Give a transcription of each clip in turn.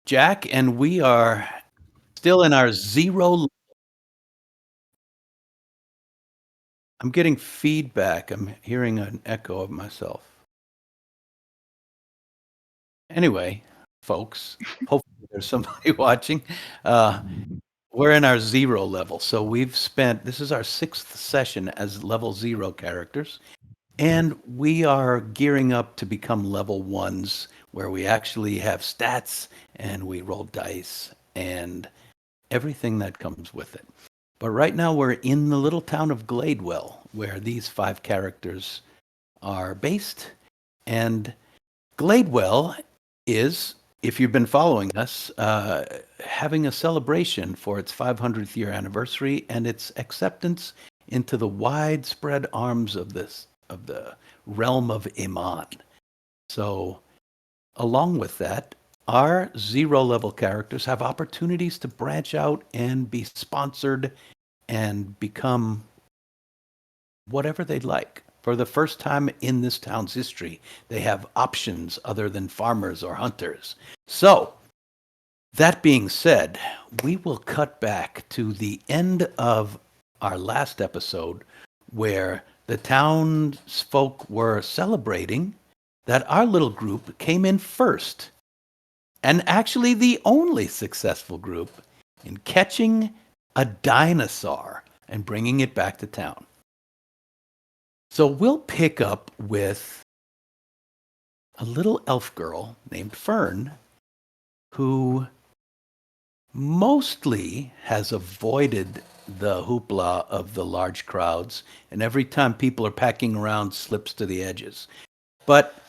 Jack, and we are still in our zero. I'm getting feedback. I'm hearing an echo of myself. Anyway, folks, hopefully there's somebody watching. We're in our zero level. So this is our sixth session as level zero characters. And we are gearing up to become level ones where we actually have stats and we roll dice and everything that comes with it. But right now we're in the little town of Gladewell, where these five characters are based. And Gladewell is, if you've been following us, having a celebration for its 500th year anniversary and its acceptance into the widespread arms of the realm of Iman. So, along with that, our zero level characters have opportunities to branch out and be sponsored and become whatever they'd like. For the first time in this town's history, they have options other than farmers or hunters. So, that being said, we will cut back to the end of our last episode where the townsfolk were celebrating that our little group came in first, and actually the only successful group in catching a dinosaur and bringing it back to town. So we'll pick up with a little elf girl named Fern who mostly has avoided the hoopla of the large crowds, and every time people are packing around slips to the edges. But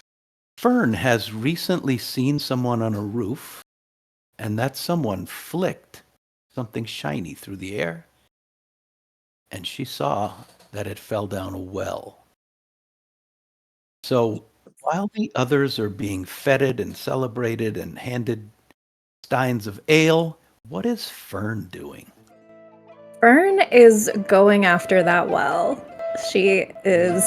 Fern has recently seen someone on a roof, and that someone flicked something shiny through the air, and she saw that it fell down a well. So while the others are being feted and celebrated and handed steins of ale, what is Fern doing? Fern is going after that well. She is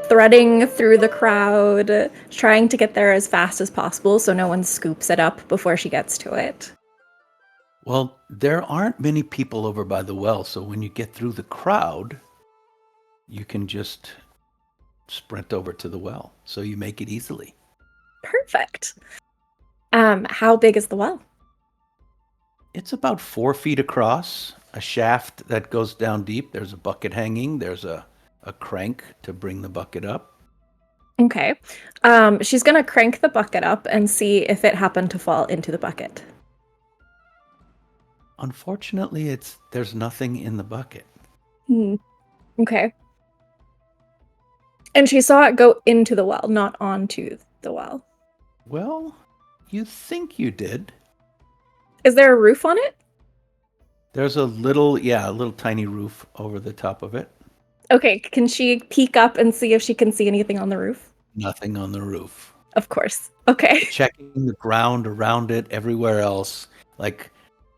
threading through the crowd, trying to get there as fast as possible so no one scoops it up before she gets to it. Well, there aren't many people over by the well, so when you get through the crowd, you can just sprint over to the well. So you make it easily. Perfect. How big is the well? It's about 4 feet across, a shaft that goes down deep. There's a bucket hanging. There's a crank to bring the bucket up. Okay. She's gonna crank the bucket up and see if it happened to fall into the bucket. Unfortunately, there's nothing in the bucket. Okay. And she saw it go into the well, not onto the well. Well, you think you did. Is there a roof on it? There's a little tiny roof over the top of it. Okay, can she peek up and see if she can see anything on the roof? Nothing on the roof. Of course. Okay. Checking the ground around it, everywhere else, like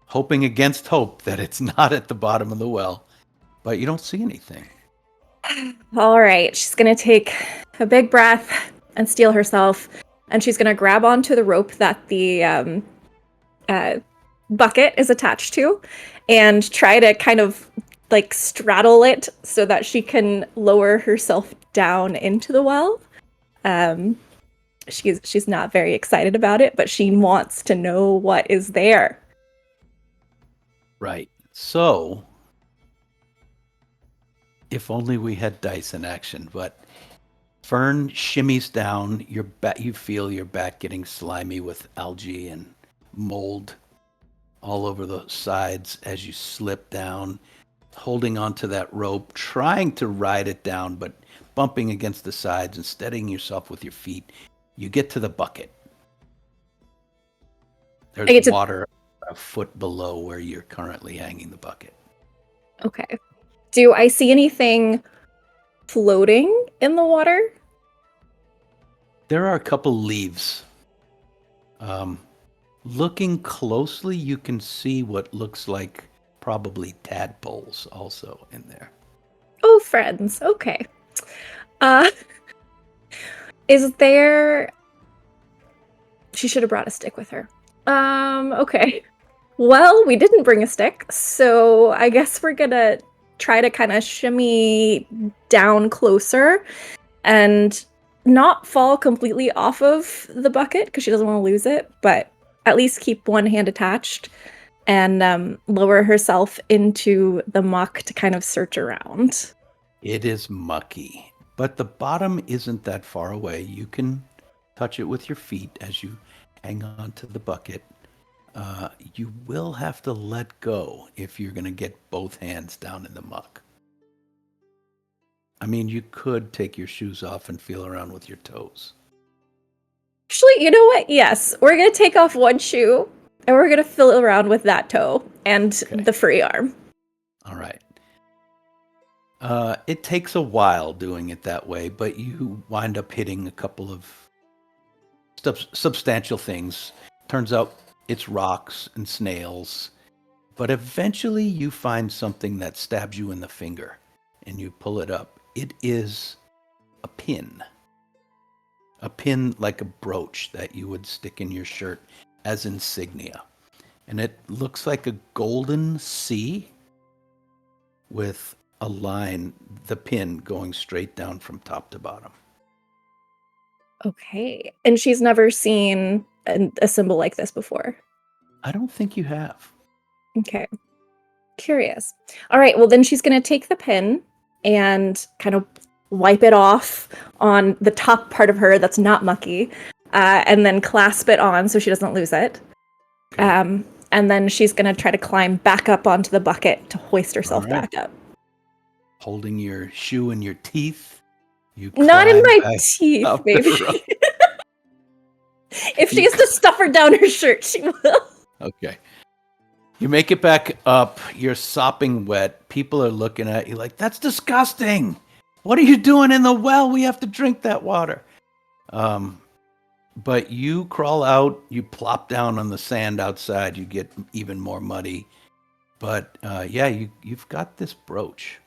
hoping against hope that it's not at the bottom of the well. But you don't see anything. All right, she's gonna take a big breath and steel herself, and she's gonna grab onto the rope that the bucket is attached to and try to kind of like straddle it so that she can lower herself down into the well. She's not very excited about it, but she wants to know what is there. Right. So, if only we had dice in action, but Fern shimmies down. You feel your back getting slimy with algae and mold all over the sides as you slip down, holding onto that rope, trying to ride it down, but bumping against the sides and steadying yourself with your feet. You get to the bucket. There's water a foot below where you're currently hanging the bucket. Okay. Do I see anything floating in the water? There are a couple leaves. Looking closely, you can see what looks like probably tadpoles also in there. Oh, friends. Okay. Is there... She should have brought a stick with her. Okay. Well, we didn't bring a stick, so I guess we're gonna try to kind of shimmy down closer and not fall completely off of the bucket because she doesn't want to lose it, but at least keep one hand attached and lower herself into the muck to kind of search around. It is mucky, but the bottom isn't that far away. You can touch it with your feet as you hang on to the bucket. You will have to let go if you're going to get both hands down in the muck. I mean, you could take your shoes off and feel around with your toes. Actually, you know what? Yes, we're gonna take off one shoe and we're gonna fill around with that toe and Okay. the free arm. All right. It takes a while doing it that way, but you wind up hitting a couple of substantial things. Turns out it's rocks and snails, but eventually you find something that stabs you in the finger and you pull it up. It is a pin. A pin like a brooch that you would stick in your shirt as insignia. And it looks like a golden C with a line, the pin going straight down from top to bottom. Okay. And she's never seen a symbol like this before. I don't think you have. Okay. Curious. All right. Well, then she's going to take the pin and kind of wipe it off on the top part of her that's not mucky, and then clasp it on so she doesn't lose it. And then she's going to try to climb back up onto the bucket to hoist herself back up. Holding your shoe in your teeth. You Not in my climb teeth, up baby. the rope. If she has to stuff her down her shirt, she will. Okay. You make it back up. You're sopping wet. People are looking at you like, that's disgusting. What are you doing in the well? We have to drink that water. But you crawl out. You plop down on the sand outside. You get even more muddy. But yeah, you've got this brooch.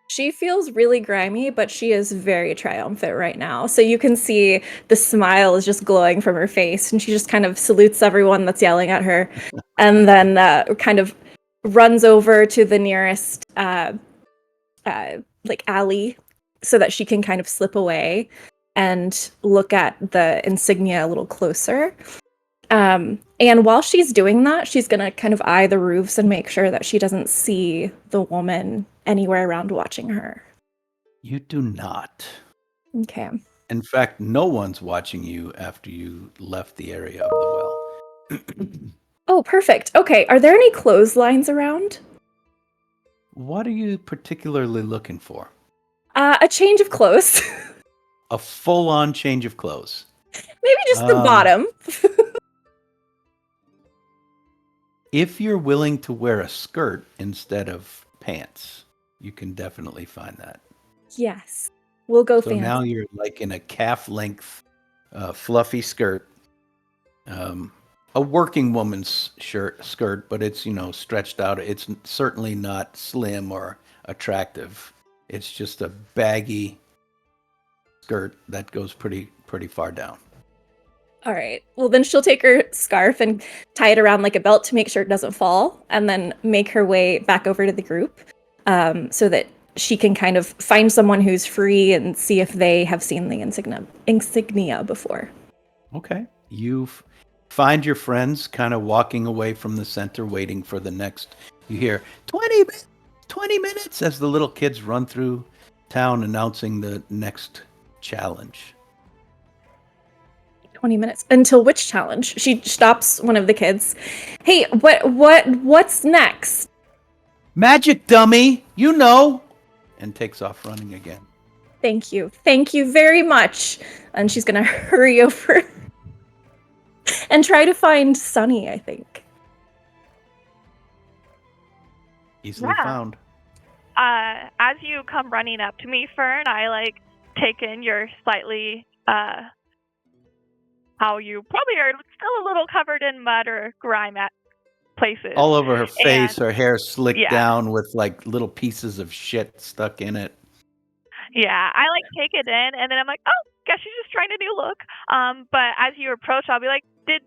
She feels really grimy, but she is very triumphant right now. So you can see the smile is just glowing from her face, and she just kind of salutes everyone that's yelling at her, and then kind of runs over to the nearest like alley so that she can kind of slip away and look at the insignia a little closer. And while she's doing that, she's gonna kind of eye the roofs and make sure that she doesn't see the woman anywhere around watching her. You do not. Okay. In fact, no one's watching you after you left the area of the well. Oh, perfect. Okay. Are there any clotheslines around? What are you particularly looking for? A change of clothes. A full-on change of clothes. Maybe just the bottom. If you're willing to wear a skirt instead of pants, you can definitely find that. Yes. We'll go So fancy. now you're like in a calf-length, fluffy skirt. A working woman's skirt, but it's, stretched out. It's certainly not slim or attractive. It's just a baggy skirt that goes pretty far down. All right. Well, then she'll take her scarf and tie it around like a belt to make sure it doesn't fall, and then make her way back over to the group so that she can kind of find someone who's free and see if they have seen the insignia before. Okay. You find your friends kind of walking away from the center, waiting for the next. You hear 20 minutes as the little kids run through town announcing the next challenge. 20 minutes until which challenge? She stops one of the kids. Hey, what's next? Magic, dummy, you know, and takes off running again. Thank you very much. And she's gonna hurry over and try to find Sunny, I think. Easily found. As you come running up to me, Fern, I take in your slightly how you probably are still a little covered in mud or grime at places. All over her face, And, her hair slicked yeah. down with little pieces of shit stuck in it. Yeah, I take it in, and then I'm like, oh, guess she's just trying a new look. But as you approach, I'll be like, did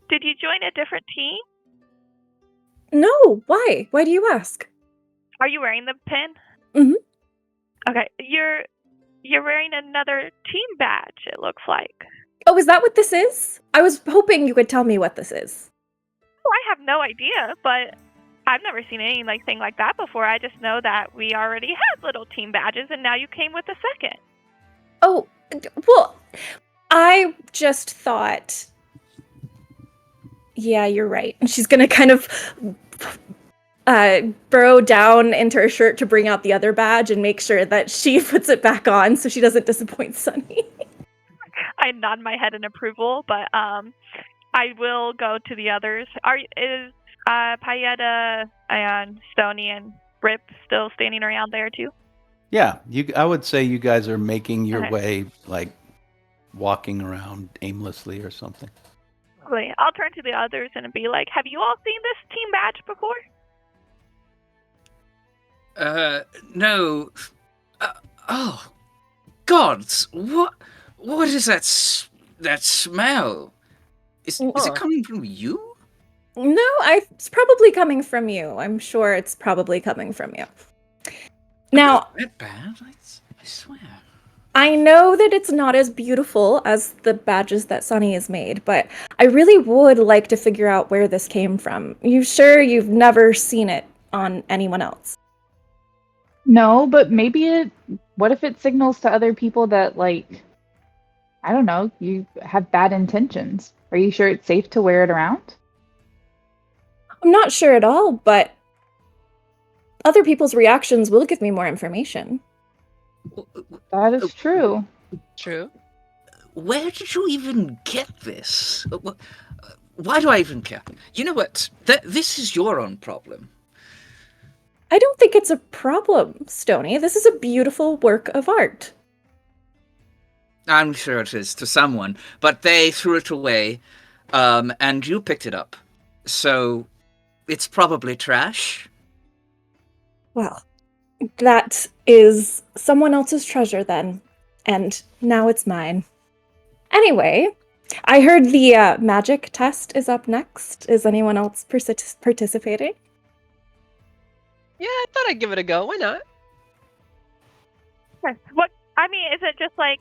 Did you join a different team? No, why? Why do you ask? Are you wearing the pin? Mhm. Okay, you're wearing another team badge. It looks like. Oh, is that what this is? I was hoping you could tell me what this is. Oh, I have no idea, but I've never seen anything like that before. I just know that we already had little team badges, and now you came with a second. Oh, well, I just thought. Yeah, you're right. And she's gonna kind of burrow down into her shirt to bring out the other badge and make sure that she puts it back on so she doesn't disappoint Sunny. I nod my head in approval, but I will go to the others. Is Payetta and Stony and Rip still standing around there too? Yeah, I would say you guys are making your Okay. way, like walking around aimlessly or something. Wait, I'll turn to the others and be like, "Have you all seen this team badge before?" No. Oh, gods! What is that smell? Is it coming from you? No, it's probably coming from you. I'm sure it's probably coming from you. Now, Not that bad, I swear. I know that it's not as beautiful as the badges that Sunny has made, but I really would like to figure out where this came from. You sure you've never seen it on anyone else? No, but maybe what if it signals to other people that, like, I don't know, you have bad intentions? Are you sure it's safe to wear it around? I'm not sure at all, but other people's reactions will give me more information. That is true. True. Where did you even get this? Why do I even care? You know what? This is your own problem. I don't think it's a problem, Stony. This is a beautiful work of art. I'm sure it is to someone, but they threw it away, and you picked it up. So, it's probably trash. Well, that is someone else's treasure then, and now it's mine. Anyway, I heard the magic test is up next. Is anyone else participating? Yeah, I thought I'd give it a go. Why not? What? I mean, is it just like,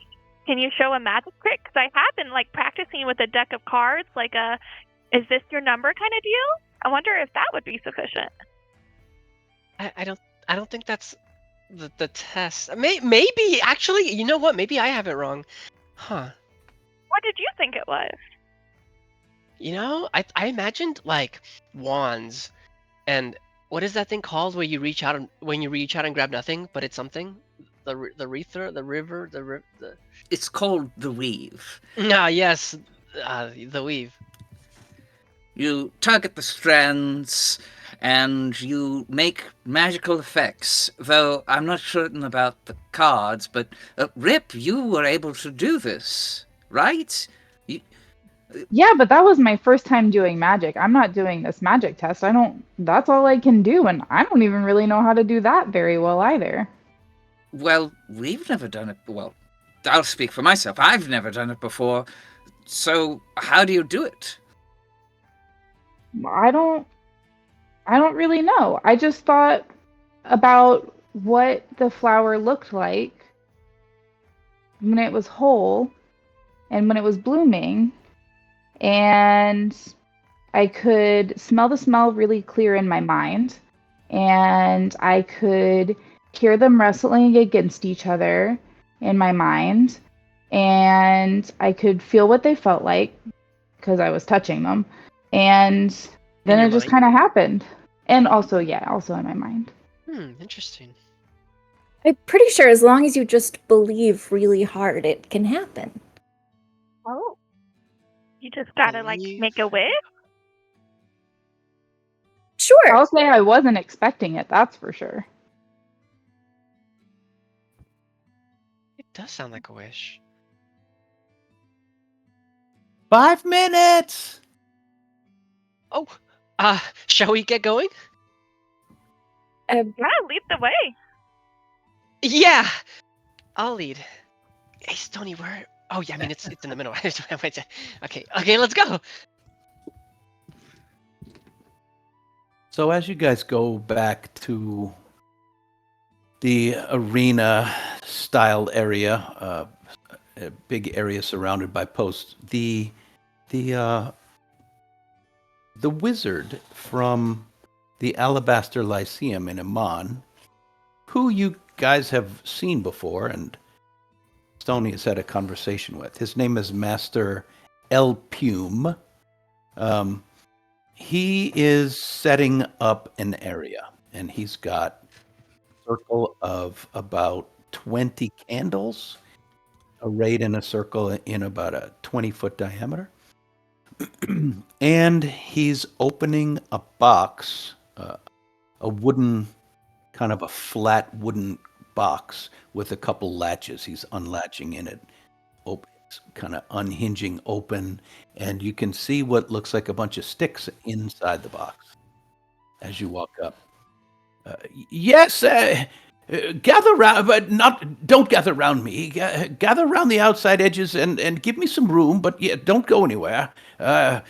can you show a magic trick? Because I have been like practicing with a deck of cards, like is this your number kind of deal? I wonder if that would be sufficient. I don't think that's the test. Maybe actually, you know what? Maybe I have it wrong. Huh. What did you think it was? You know, I imagined like wands, and what is that thing called where you reach out and grab nothing, but it's something? The Rether, the river, the. It's called the weave. Ah, yes, the weave. You target the strands, and you make magical effects. Though I'm not certain about the cards, but Rip, you were able to do this, right? Yeah, but that was my first time doing magic. I'm not doing this magic test. That's all I can do, and I don't even really know how to do that very well either. Well, we've never done it. Well, I'll speak for myself. I've never done it before. So, how do you do it? I don't really know. I just thought about what the flower looked like when it was whole and when it was blooming, and I could smell the smell really clear in my mind, and I could hear them wrestling against each other in my mind, and I could feel what they felt like because I was touching them, and then it just kind of happened. And also in my mind. Interesting. I'm pretty sure as long as you just believe really hard, it can happen. Oh. You just gotta like make a wish? Sure. I'll say I wasn't expecting it, that's for sure. It does sound like a wish. 5 minutes! Oh, shall we get going? Yeah, lead the way. Yeah, I'll lead. Hey, Stony, where? Oh, yeah, I mean it's in the middle. Okay, let's go. So as you guys go back to the arena style area, a big area surrounded by posts, the wizard from the Alabaster Lyceum in Amman, who you guys have seen before and Stoney has had a conversation with. His name is Master El Pume. He is setting up an area, and he's got a circle of about 20 candles arrayed in a circle in about a 20-foot diameter. And he's opening a box, a wooden, kind of a flat wooden box with a couple latches. He's unlatching in it, kind of unhinging open, and you can see what looks like a bunch of sticks inside the box as you walk up. Yes, gather round, but don't gather around me. Gather around the outside edges and give me some room, but yeah, don't go anywhere. I'm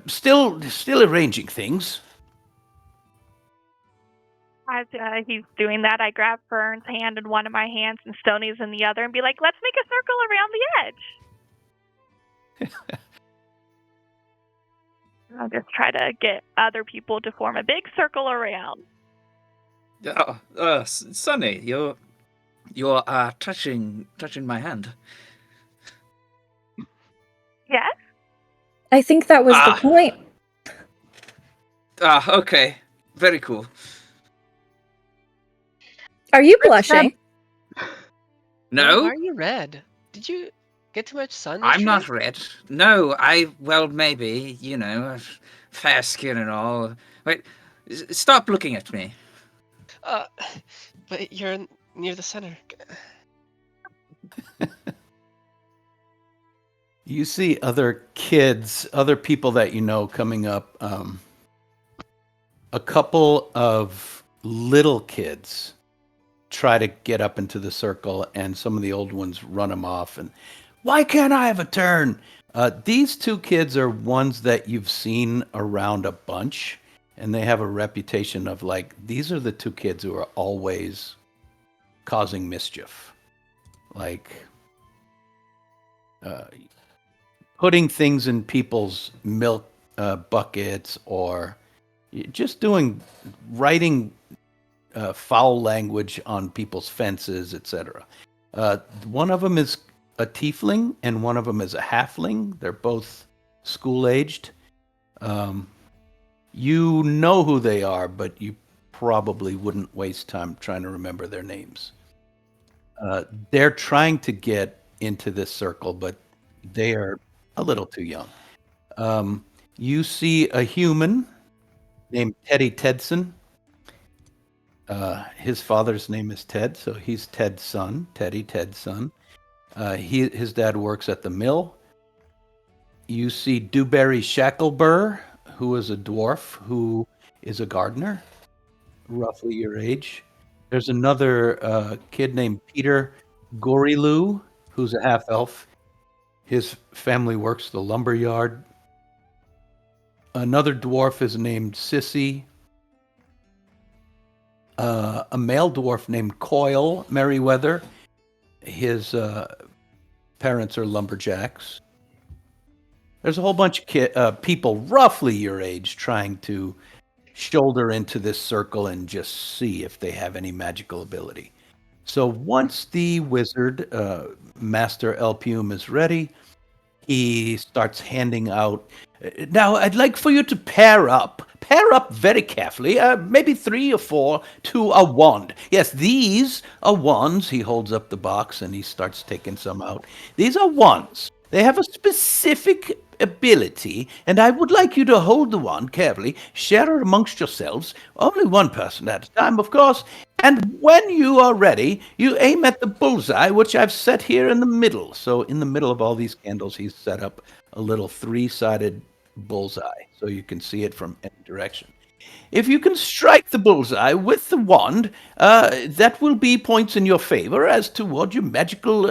still arranging things. As he's doing that, I grab Fern's hand in one of my hands and Stoney's in the other and be like, let's make a circle around the edge. I'll just try to get other people to form a big circle around. Sonny, you're touching my hand. Yes? I think that was the point. Okay. Very cool. Are you blushing? No, Why are you red? Did you get too much sun? I'm not yesterday? red. No, well, maybe, fair skin and all. Wait, stop looking at me. But you're near the center. You see other kids, other people that you know coming up. A couple of little kids try to get up into the circle, and some of the old ones run them off. And why can't I have a turn? These two kids are ones that you've seen around a bunch, and they have a reputation of these are the two kids who are always causing mischief. Putting things in people's milk buckets, or just writing foul language on people's fences, etc. One of them is a tiefling, and one of them is a halfling. They're both school-aged. You know who they are, but you probably wouldn't waste time trying to remember their names. They're trying to get into this circle, but they are a little too young. You see a human named Teddy Tedson. His father's name is Ted, so he's Ted's son, Teddy Ted's son. His dad works at the mill. You see Dewberry Shacklebur, who is a dwarf, who is a gardener, roughly your age. There's another kid named Peter Gorilu, who's a half-elf. His family works the lumber yard. Another dwarf is named Sissy. A male dwarf named Coyle Merriweather. His parents are lumberjacks. There's a whole bunch of people roughly your age trying to shoulder into this circle and just see if they have any magical ability. So once the wizard, Master El Pume, is ready, he starts handing out. Now, I'd like for you to pair up very carefully, maybe 3 or 4, to a wand. Yes, these are wands. He holds up the box and he starts taking some out. These are wands. They have a specific ability, and I would like you to hold the wand carefully, share it amongst yourselves, only one person at a time, of course, and when you are ready, you aim at the bullseye, which I've set here in the middle. So in the middle of all these candles, he's set up a little 3-sided bullseye, so you can see it from any direction. If you can strike the bullseye with the wand, that will be points in your favor as toward your magical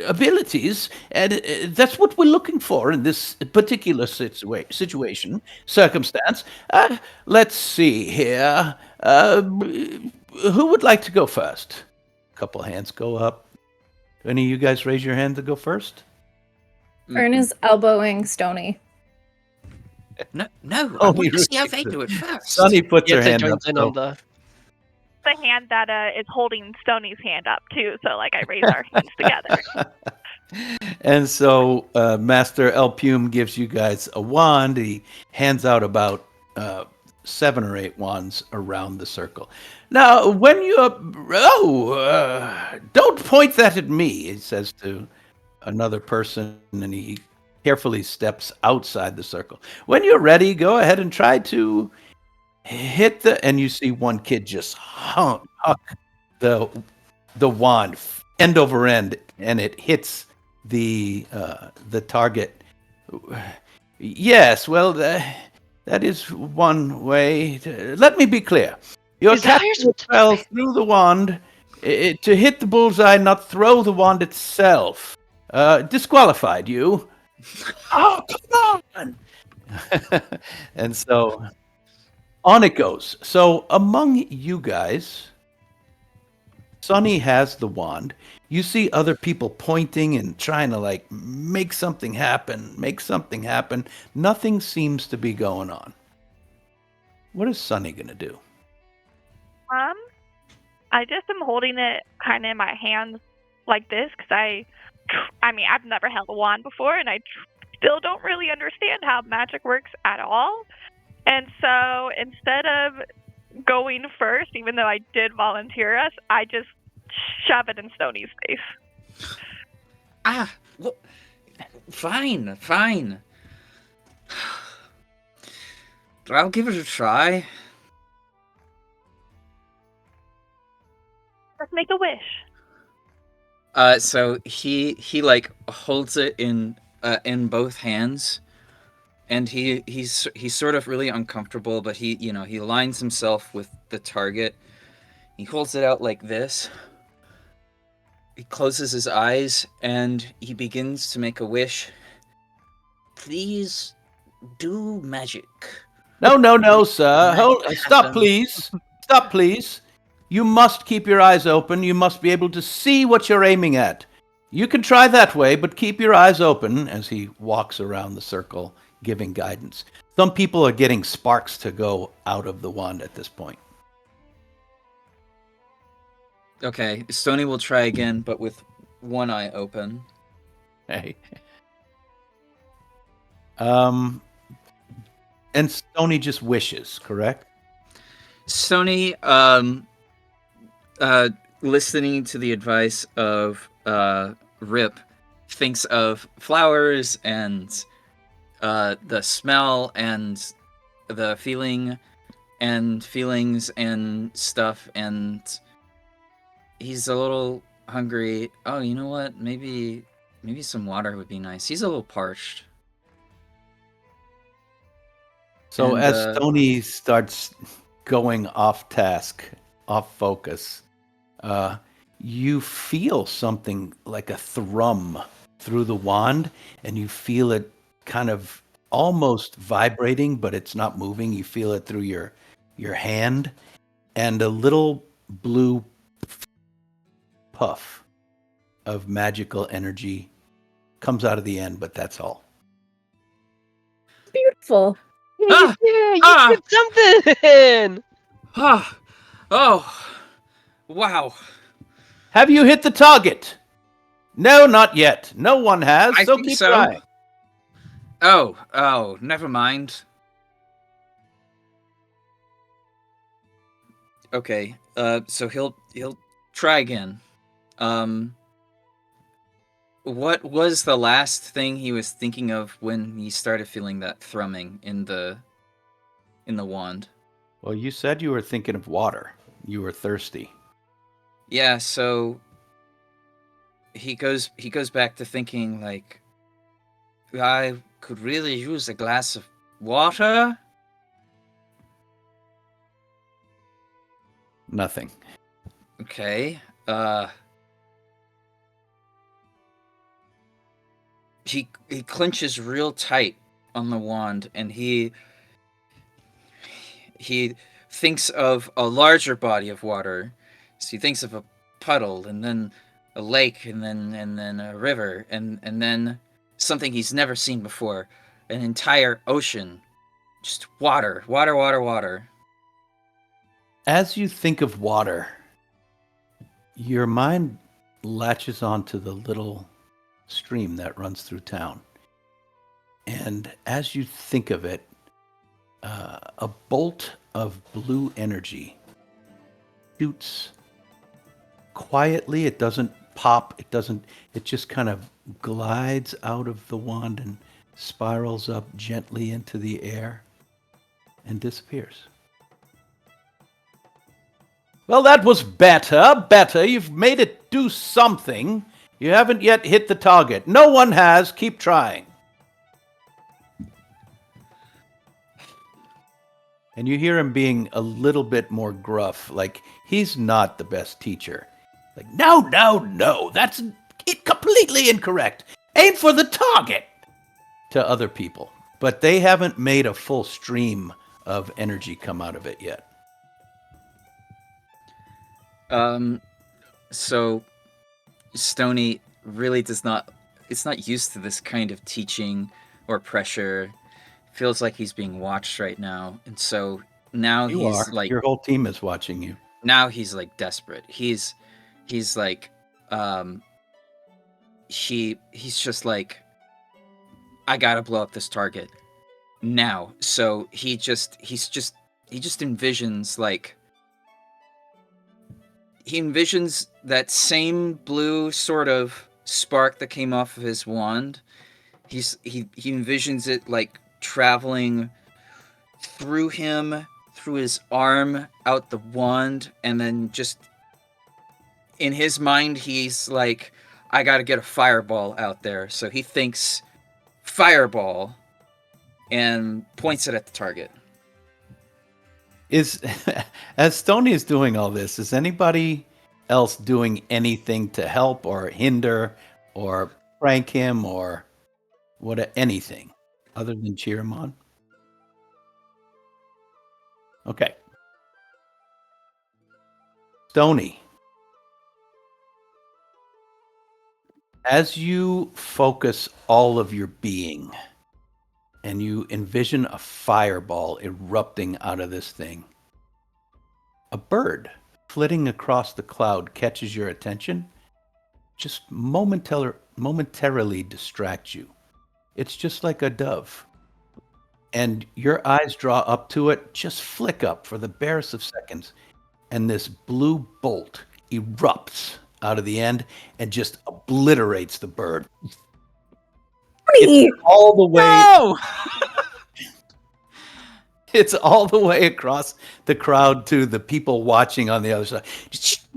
abilities, and that's what we're looking for in this particular circumstance. Let's see here. Who would like to go first? A couple hands go up. Any of you guys raise your hand to go first? Fern is elbowing Stony. No, Oh, I want he to see how really they do it first. Sonny puts her Yetze hand up. joins in So on the. The hand that is holding Stony's hand up too, so like I raise our hands together. And so Master El Pume gives you guys a wand. He hands out about 7 or 8 wands around the circle. Now, when you're... don't point that at me, he says to another person, and he carefully steps outside the circle. When you're ready, go ahead and try to hit the... And you see one kid just huck the wand end over end, and it hits the target. Yes, well, that is one way. Let me be clear. Your Is that how you're captain supposed to fell play? through the wand to hit the bullseye, not throw the wand itself. Disqualified you. Oh, come on! And so on it goes. So among you guys, Sonny has the wand. You see other people pointing and trying to like make something happen, make something happen. Nothing seems to be going on. What is Sonny gonna do? I just am holding it kind of in my hands like this because I mean, I've never held a wand before, and I still don't really understand how magic works at all. And so instead of going first, even though I did volunteer us, I just shove it in Stony's face. Well, fine. I'll give it a try. Let's make a wish. So he like holds it in both hands, and he's sort of really uncomfortable, but he lines himself with the target. He holds it out like this. He closes his eyes and he begins to make a wish. Please do magic. No, sir. Magic Stop, happen. please. Stop, please. You must keep your eyes open. You must be able to see what you're aiming at. You can try that way, but keep your eyes open as he walks around the circle, giving guidance. Some people are getting sparks to go out of the wand at this point. Okay, Stony will try again, but with one eye open. Hey. And Stony just wishes, correct? Stony, listening to the advice of Rip, thinks of flowers and the smell and the feeling and feelings and stuff, and he's a little hungry. Oh, you know what? Maybe some water would be nice. He's a little parched. So And, as Stony starts going off task, off focus, you feel something like a thrum through the wand, and you feel it kind of almost vibrating, but it's not moving. You feel it through your hand, and a little blue puff of magical energy comes out of the end, but that's all. Beautiful. Ah! Yeah, you Ah! did something. Oh, wow. Have you hit the target? No, not yet. No one has, I so think keep so. trying. Oh, never mind. Okay, so he'll try again. What was the last thing he was thinking of when he started feeling that thrumming in the wand? Well, you said you were thinking of water. You were thirsty. Yeah, so he goes back to thinking like, I could really use a glass of water. Nothing. Okay. He clenches real tight on the wand, and he thinks of a larger body of water. So he thinks of a puddle, and then a lake, and then a river, and then something he's never seen before, an entire ocean, just water, water, water, water. As you think of water, your mind latches onto the little stream that runs through town. And as you think of it, a bolt of blue energy shoots quietly. It doesn't pop. It just kind of glides out of the wand and spirals up gently into the air and disappears. Well, that was better. You've made it do something. You haven't yet hit the target. No one has. Keep trying. And you hear him being a little bit more gruff, like he's not the best teacher. Like, no, that's completely incorrect. Aim for the target to other people. But they haven't made a full stream of energy come out of it yet. So Stony really it's not used to this kind of teaching or pressure. Feels like he's being watched right now, and so now like your whole team is watching you. Now he's like desperate. He's like he's just like, I gotta blow up this target now. So he just envisions like he envisions that same blue sort of spark that came off of his wand. He envisions it like traveling through him, through his arm, out the wand, and then just in his mind he's like, I gotta get a fireball out there. So he thinks fireball and points it at the target. As Stoney is doing all this, is anybody else doing anything to help or hinder or prank him or anything other than cheer him on? Okay. Stoney, as you focus all of your being and you envision a fireball erupting out of this thing, a bird flitting across the cloud catches your attention, just momentarily distracts you. It's just like a dove. And your eyes draw up to it, just flick up for the barest of seconds, and this blue bolt erupts out of the end and just obliterates the bird. It's all the way. No! It's all the way across the crowd to the people watching on the other side. It's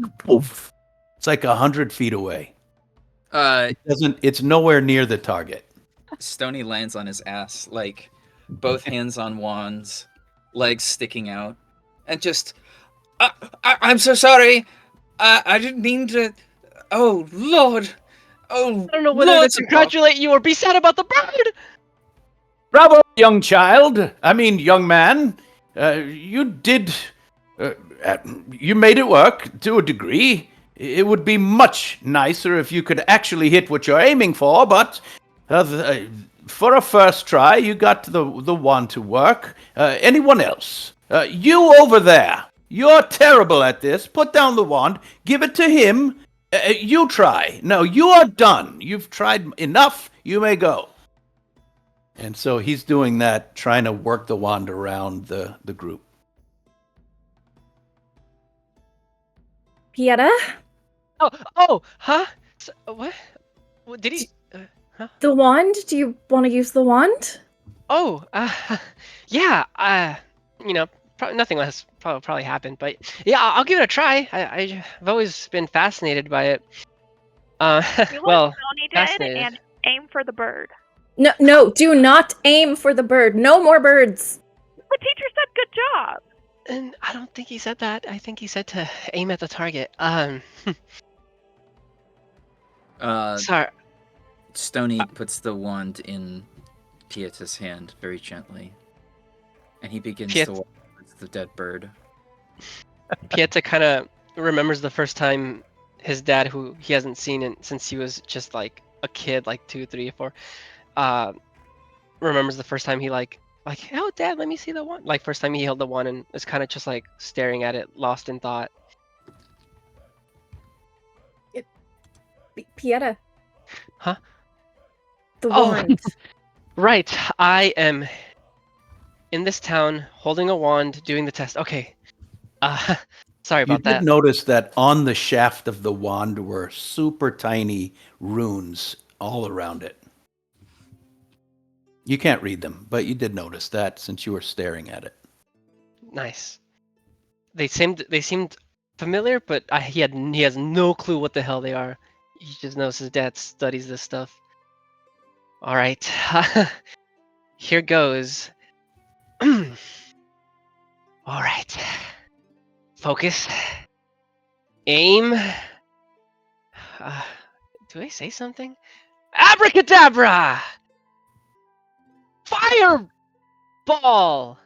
like 100 feet away. It's nowhere near the target. Stony lands on his ass, like both hands on wands, legs sticking out, and just, I'm so sorry. I didn't mean to. Oh Lord. Oh, I don't know whether to congratulate you or be sad about the bird. Bravo, young man. You did. You made it work to a degree. It would be much nicer if you could actually hit what you're aiming for, but for a first try, you got the wand to work. Anyone else? You over there. You're terrible at this. Put down the wand. Give it to him. You try. No, you are done. You've tried enough. You may go. And so he's doing that, trying to work the wand around the group. Pieta? Huh? So, what? Did he? Huh? The wand? Do you want to use the wand? Oh, yeah. Nothing less probably happened, but yeah, I'll give it a try. I've always been fascinated by it. Do well, Tony did fascinated. and aim for the bird. No, do not aim for the bird. No more birds. The teacher said good job. And I don't think he said that. I think he said to aim at the target. Sorry. Stony puts the wand in Pieta's hand very gently, and he begins to walk towards the dead bird. Pieta kind of remembers the first time his dad, who he hasn't seen since he was just like a kid, like 2, 3, 4, remembers the first time he like, oh dad, let me see the one. Like first time he held the one and is kind of just like staring at it, lost in thought. Pieta. Huh? The Oh. wand. Right, I am in this town holding a wand, doing the test. Okay. Sorry You about did that. notice that on the shaft of the wand were super tiny runes all around it. You can't read them, but you did notice that since you were staring at it. Nice. They seemed familiar, but he has no clue what the hell they are. He just knows his dad studies this stuff. All right. Here goes. All right. Focus. Aim. Do I say something? Abracadabra! Fireball!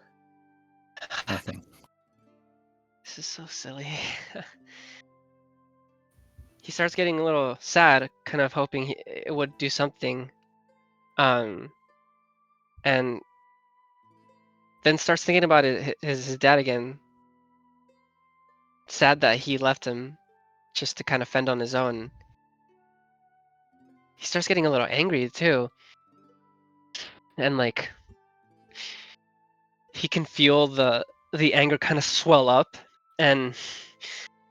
Nothing. This is so silly. He starts getting a little sad, kind of hoping it would do something. And then starts thinking about his dad again. Sad that he left him just to kind of fend on his own. He starts getting a little angry too. And like he can feel the anger kind of swell up, and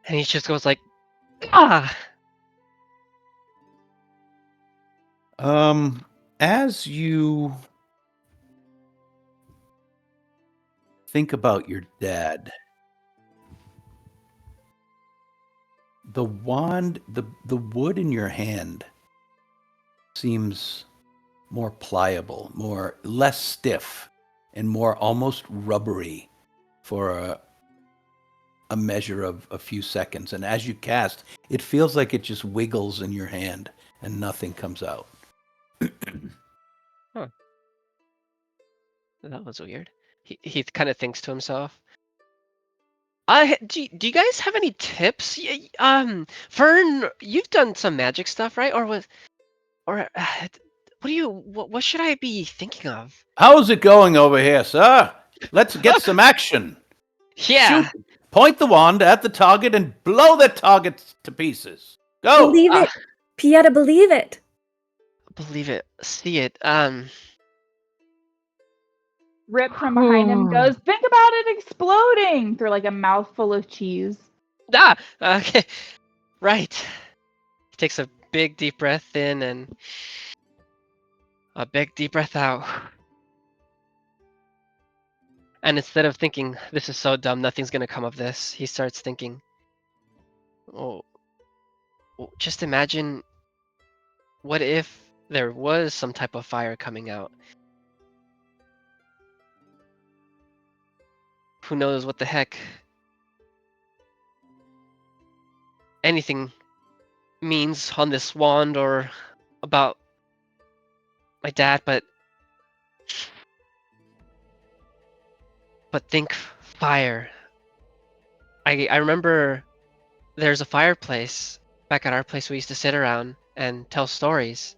he just goes like, ah. As you think about your dad, the wand, the wood in your hand seems more pliable, less stiff, and more almost rubbery for a measure of a few seconds. And as you cast, it feels like it just wiggles in your hand and nothing comes out. Huh. That was weird. He kind of thinks to himself. Do you guys have any tips? Fern, you've done some magic stuff, right? What should I be thinking of? How's it going over here, sir? Let's get some action. Yeah. Shoot. Point the wand at the target and blow the target to pieces. Go. Believe it. Pieta, believe it. Believe it. See it. Rip from behind him goes, think about it exploding through like a mouthful of cheese. Okay. Right. He takes a big deep breath in and a big deep breath out. And instead of thinking, this is so dumb, nothing's gonna come of this, he starts thinking, oh, just imagine, what if there was some type of fire coming out? Who knows what the heck anything means on this wand or about my dad, but think fire. I remember there's a fireplace back at our place we used to sit around and tell stories.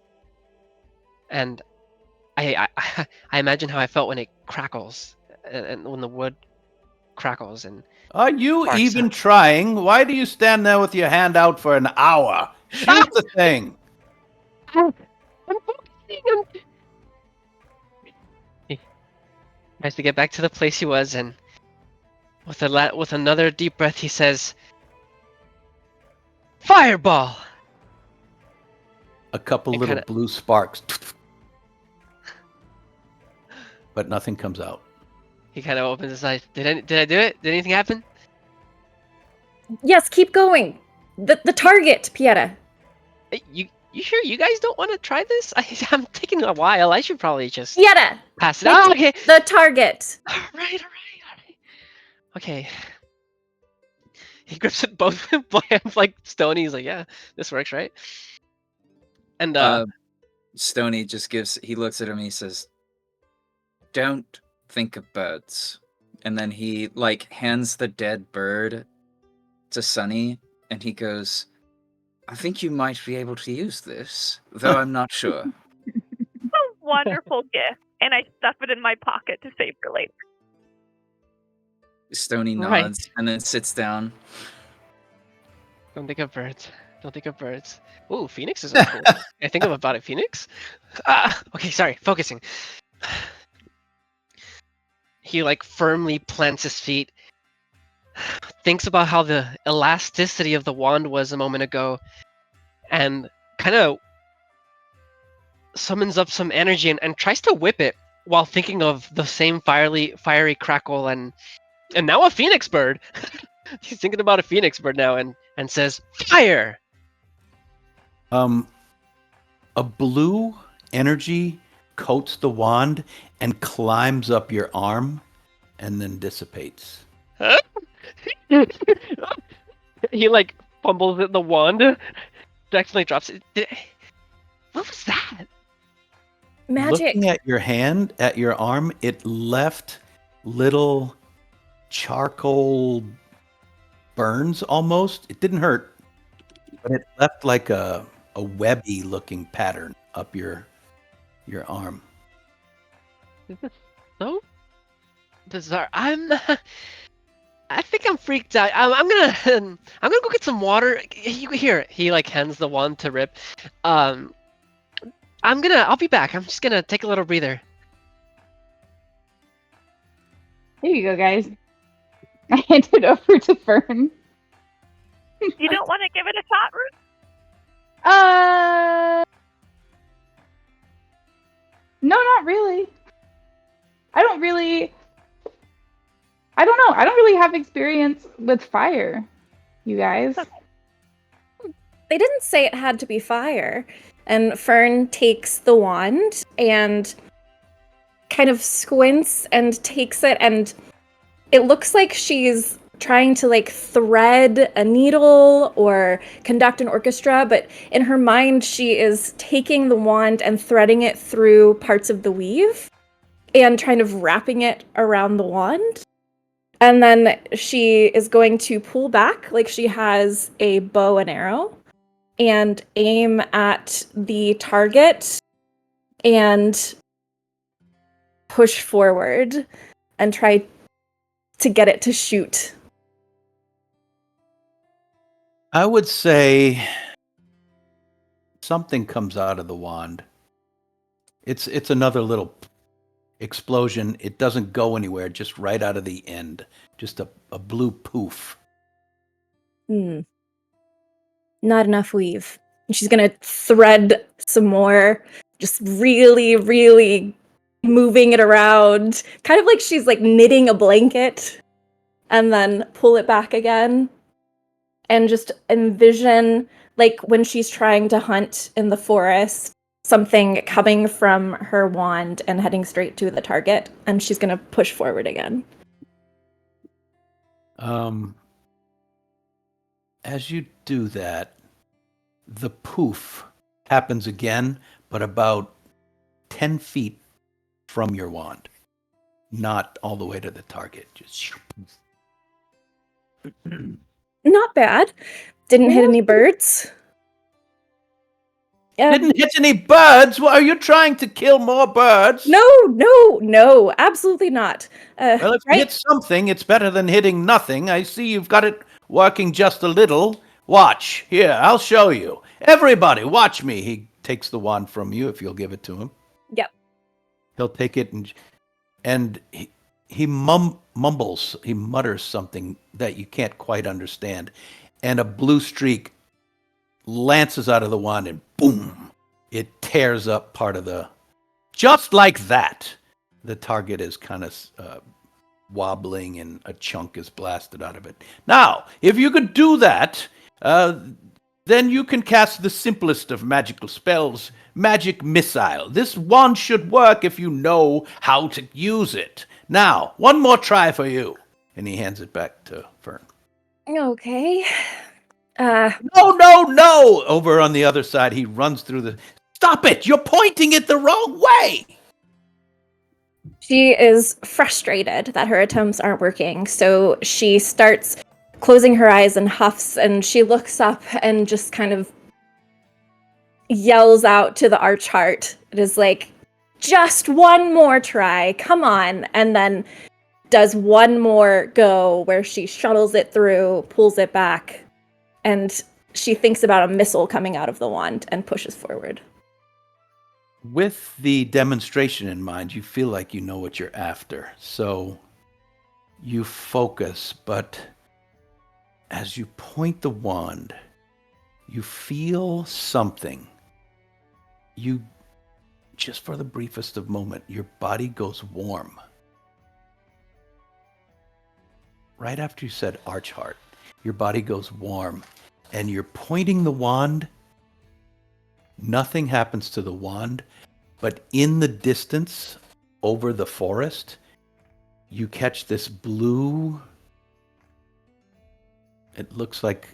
And I imagine how I felt when it crackles and when the wood crackles and Are you sparks even up. trying? Why do you stand there with your hand out for an hour? Shoot the thing. I'm focusing. He tries to get back to the place he was, and with another deep breath, he says, "Fireball!" A couple little blue sparks. But nothing comes out. He kind of opens his eyes. Did I do it? Did anything happen? Yes, keep going. The target, Pieta. You sure you guys don't want to try this? I'm taking a while. I should probably just Pieta. pass it. Oh, okay. The target. All right. Okay. He grips it both hands like Stony. He's like, yeah, this works, right? And Stony just he looks at him and he says, "Don't think of birds." And then he hands the dead bird to Sunny, and he goes, "I think you might be able to use this, though I'm not sure." A wonderful gift, and I stuff it in my pocket to save for later. Stony Right. nods and then sits down. don't think of birds. Don't think of birds. Ooh, Phoenix is cool. I think about it, Phoenix. Okay, sorry, focusing. He firmly plants his feet, thinks about how the elasticity of the wand was a moment ago, and kind of summons up some energy and tries to whip it while thinking of the same fiery crackle and now a phoenix bird. He's thinking about a phoenix bird now and says, "Fire!" A blue energy coats the wand and climbs up your arm and then dissipates. Huh? He fumbles at the wand, accidentally drops it. What was that? Magic. Looking at your hand, at your arm, it left little charcoal burns almost. It didn't hurt, but it left like a webby looking pattern up your arm. This is so bizarre. I think I'm freaked out. I'm gonna go get some water. Here, he hands the wand to Rip. I'll be back. I'm just gonna take a little breather. Here you go, guys. I hand it over to Fern. You don't want to give it a shot, Ruth? No, not really. I don't know. I don't really have experience with fire, you guys. They didn't say it had to be fire. And Fern takes the wand and kind of squints and takes it, and it looks like she's trying to thread a needle or conduct an orchestra, but in her mind she is taking the wand and threading it through parts of the weave and kind of wrapping it around the wand. And then she is going to pull back like she has a bow and arrow and aim at the target and push forward and try to get it to shoot. I would say something comes out of the wand. It's another little explosion. It doesn't go anywhere, just right out of the end. Just a blue poof. Not enough weave. And she's gonna thread some more, just really, really moving it around, kind of like she's knitting a blanket, and then pull it back again. And just envision, when she's trying to hunt in the forest, something coming from her wand and heading straight to the target, and she's gonna push forward again. As you do that, the poof happens again, but about 10 feet from your wand. Not all the way to the target. Just Not bad. Didn't hit any birds. didn't hit any birds. What, are you trying to kill more birds? No, absolutely not. Well, if you hit something, it's better than hitting nothing. I see you've got it working just a little. Watch. Here, I'll show you. Everybody, watch me. He takes the wand from you if you'll give it to him. Yep. He'll take it and he mumbles. He mutters something that you can't quite understand. And a blue streak lances out of the wand and boom, it tears up part of the... Just like that, the target is kind of wobbling and a chunk is blasted out of it. Now, if you could do that, then you can cast the simplest of magical spells, Magic Missile. This wand should work if you know how to use it. Now, one more try for you. And he hands it back to Fern. Okay. No! Over on the other side, he runs through the... Stop it! You're pointing it the wrong way! She is frustrated that her attempts aren't working, so she starts closing her eyes and huffs, and she looks up and just kind of yells out to the Archheart. It is like, just one more try, come on, and then does one more go where she shuttles it through, pulls it back, and she thinks about a missile coming out of the wand and pushes forward. With the demonstration in mind, you feel like you know what you're after. So you focus, but as you point the wand, you feel something. You, just for the briefest of moment, your body goes warm. Right after you said Archheart, your body goes warm, and you're pointing the wand. Nothing happens to the wand, but in the distance, over the forest, you catch this blue. It looks like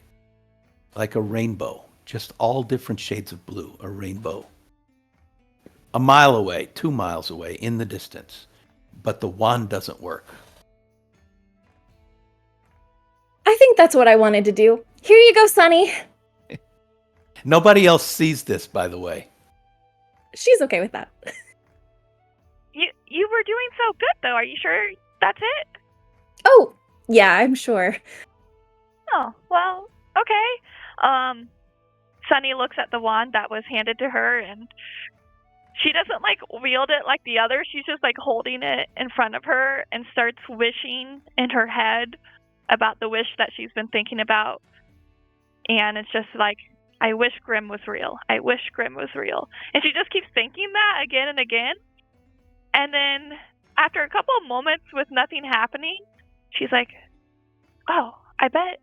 a rainbow, just all different shades of blue, a rainbow. A mile away, 2 miles away, in the distance, but the wand doesn't work. I think that's what I wanted to do. Here you go, Sunny. Nobody else sees this, by the way. She's okay with that. You were doing so good, though. Are you sure that's it? Oh, yeah, I'm sure. Oh, well, okay. Sunny looks at the wand that was handed to her, and she doesn't, like, wield it like the others. She's just, like, holding it in front of her and starts wishing in her head about the wish that she's been thinking about. And it's just like, I wish Grim was real. I wish Grim was real. And she just keeps thinking that again and again. And then after a couple of moments with nothing happening, she's like, oh, I bet.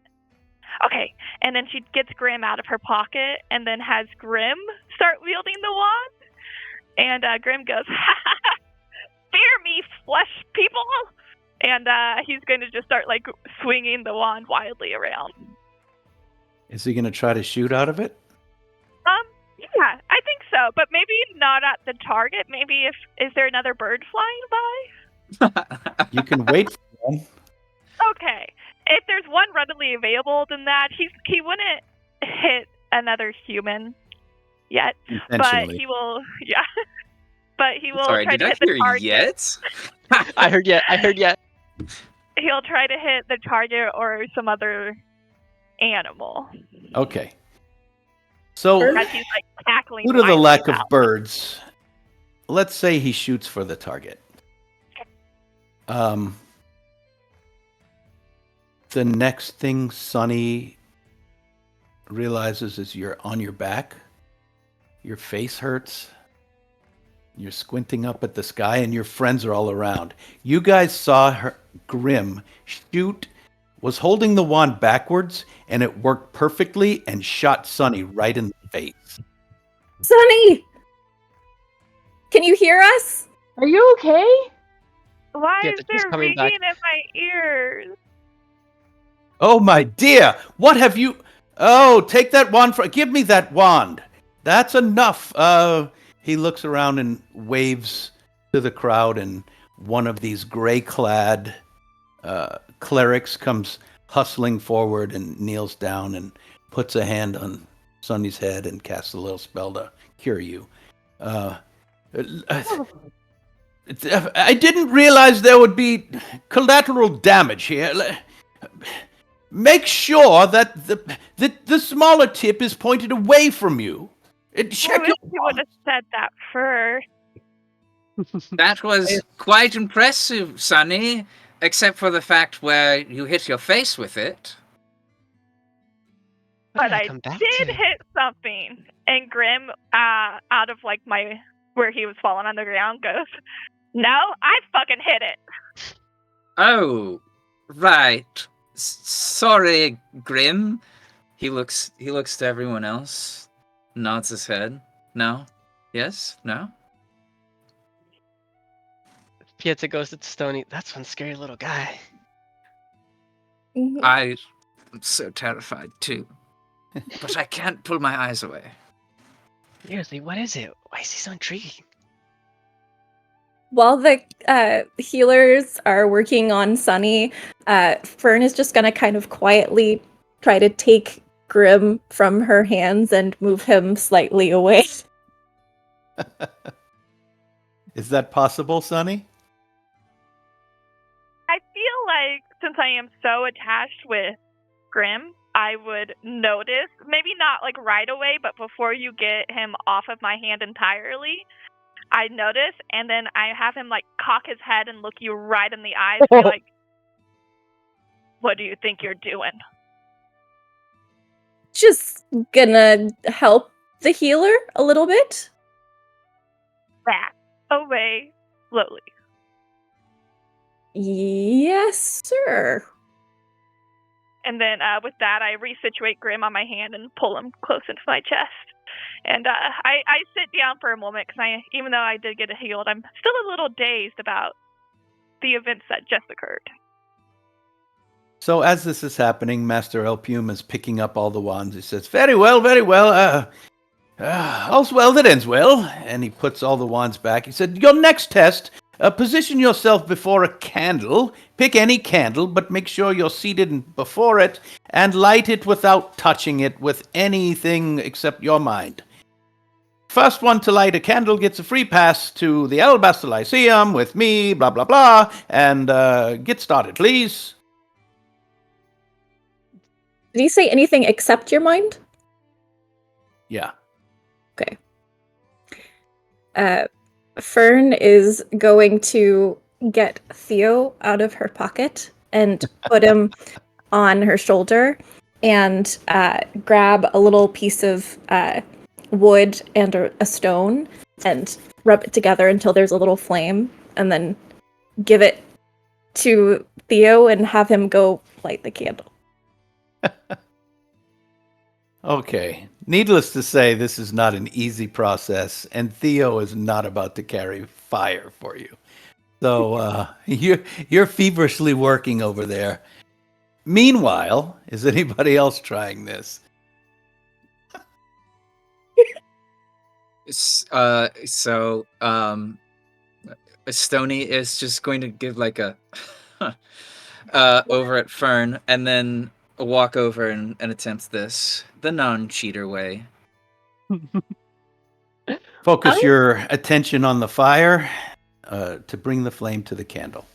Okay. And then she gets Grim out of her pocket and then has Grim start wielding the wand. And Grim goes, fear me, flesh people. And he's going to just start, like, swinging the wand wildly around. Is he going to try to shoot out of it? Yeah, I think so. But maybe not at the target. Maybe is there another bird flying by? You can wait for one. Okay. If there's one readily available, then he wouldn't hit another human yet. But he will, yeah. But he will Sorry, try did to I hit the hear target. yet? I heard yet. He'll try to hit the target or some other animal. Okay. So, As he's, like, tackling due to the wildly lack of about. birds, let's say he shoots for the target. The next thing Sunny realizes is you're on your back, your face hurts, you're squinting up at the sky, and your friends are all around. You guys saw Grim shoot, was holding the wand backwards, and it worked perfectly and shot Sunny right in the face. Sunny! Can you hear us? Are you okay? Why Yeah, is they're just there coming ringing back. in my ears? Oh, my dear, what have you... Oh, take that wand. Give me that wand. That's enough. He looks around and waves to the crowd, and one of these gray-clad clerics comes hustling forward and kneels down and puts a hand on Sunny's head and casts a little spell to cure you. I didn't realize there would be collateral damage here. Make sure that the smaller tip is pointed away from you. Check I wish your you would have said that first. That was quite impressive, Sonny, except for the fact where you hit your face with it. What But did I come back did to? hit something. And Grim, out of, like, where he was falling on the ground, goes, no, I fucking hit it. Oh, right. Sorry, Grim. He looks to everyone else, nods his head. No? Yes? No? Pieta goes to Stony. That's one scary little guy. I'm so terrified too. But I can't pull my eyes away. Seriously, what is it? Why is he so intriguing? While the healers are working on Sunny, Fern is just gonna kind of quietly try to take Grim from her hands and move him slightly away. Is that possible, Sonny? I feel like since I am so attached with Grim, I would notice, maybe not like right away, but before you get him off of my hand entirely, I notice, and then I have him like cock his head and look you right in the eyes and be like, "What do you think you're doing?" Just gonna help the healer a little bit. Back away slowly. Yes, sir. And then with that, I resituate Grim on my hand and pull him close into my chest. And I sit down for a moment because even though I did get healed, I'm still a little dazed about the events that just occurred. So as this is happening, Master Elpume is picking up all the wands. He says, very well, very well. All's well that ends well. And he puts all the wands back. He said, your next test, position yourself before a candle. Pick any candle, but make sure you're seated before it and light it without touching it with anything except your mind. First one to light a candle gets a free pass to the Alabaster Lyceum with me, blah, blah, blah. And get started, please. Did he say anything except your mind? Yeah. Okay. Fern is going to get Theo out of her pocket and put him on her shoulder and grab a little piece of wood and a stone and rub it together until there's a little flame, and then give it to Theo and have him go light the candle. Okay. Needless to say, this is not an easy process, and Theo is not about to carry fire for you. So you're feverishly working over there. Meanwhile, is anybody else trying this? Stony is just going to give like a over at Fern, and then walk over and attempt this the non-cheater way. Focus your attention on the fire to bring the flame to the candle.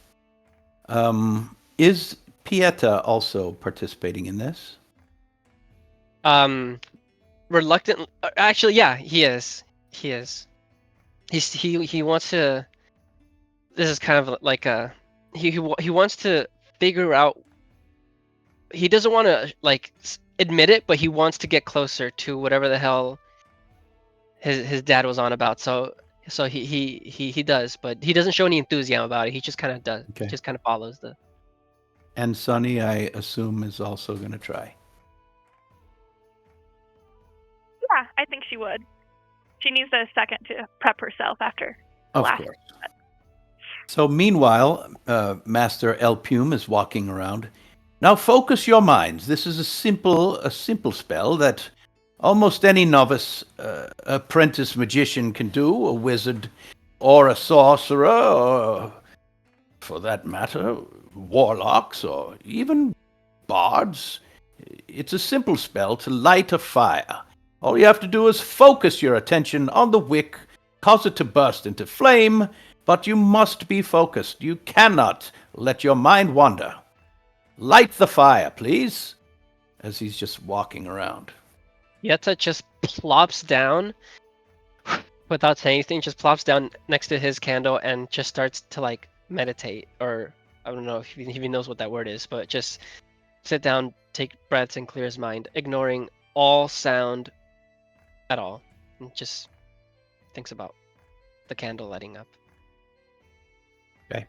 Is Pieta also participating in this? Reluctant. Actually, yeah, he is. He is. He wants to. This is kind of like a. He wants to figure out. He doesn't want to like admit it, but he wants to get closer to whatever the hell his dad was on about. So he does, but he doesn't show any enthusiasm about it. He just kind of does. Okay. He just kind of follows the. And Sunny, I assume, is also going to try. Yeah, I think she would. She needs a second to prep herself after the Of last. course. So meanwhile, Master Elpume is walking around. Now focus your minds. This is a simple spell that almost any novice apprentice magician can do, a wizard or a sorcerer, or for that matter, warlocks or even bards. It's a simple spell to light a fire. All you have to do is focus your attention on the wick, cause it to burst into flame, but you must be focused. You cannot let your mind wander. Light the fire, please, as he's just walking around. Yetta just plops down without saying anything, just plops down next to his candle and just starts to like meditate, or I don't know if he even knows what that word is, but just sit down, take breaths, and clear his mind, ignoring all sound at all, and just thinks about the candle lighting up. Okay.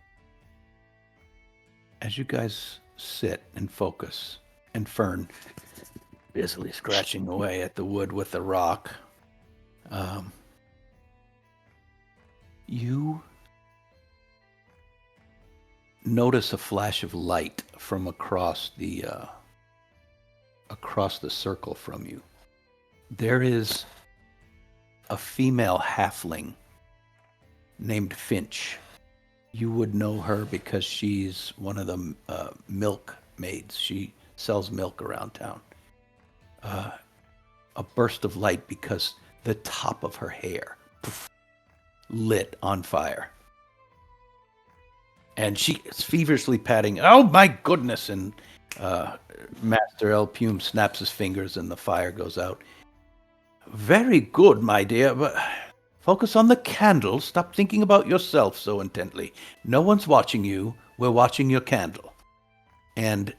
As you guys sit and focus, and Fern busily scratching away at the wood with the rock, notice a flash of light from across the circle from you. There is a female halfling named Finch. You would know her because she's one of the milk maids. She sells milk around town. A burst of light because the top of her hair lit on fire. And she is feverishly patting, oh my goodness! And Master El Pume snaps his fingers and the fire goes out. Very good, my dear, but focus on the candle. Stop thinking about yourself so intently. No one's watching you. We're watching your candle. And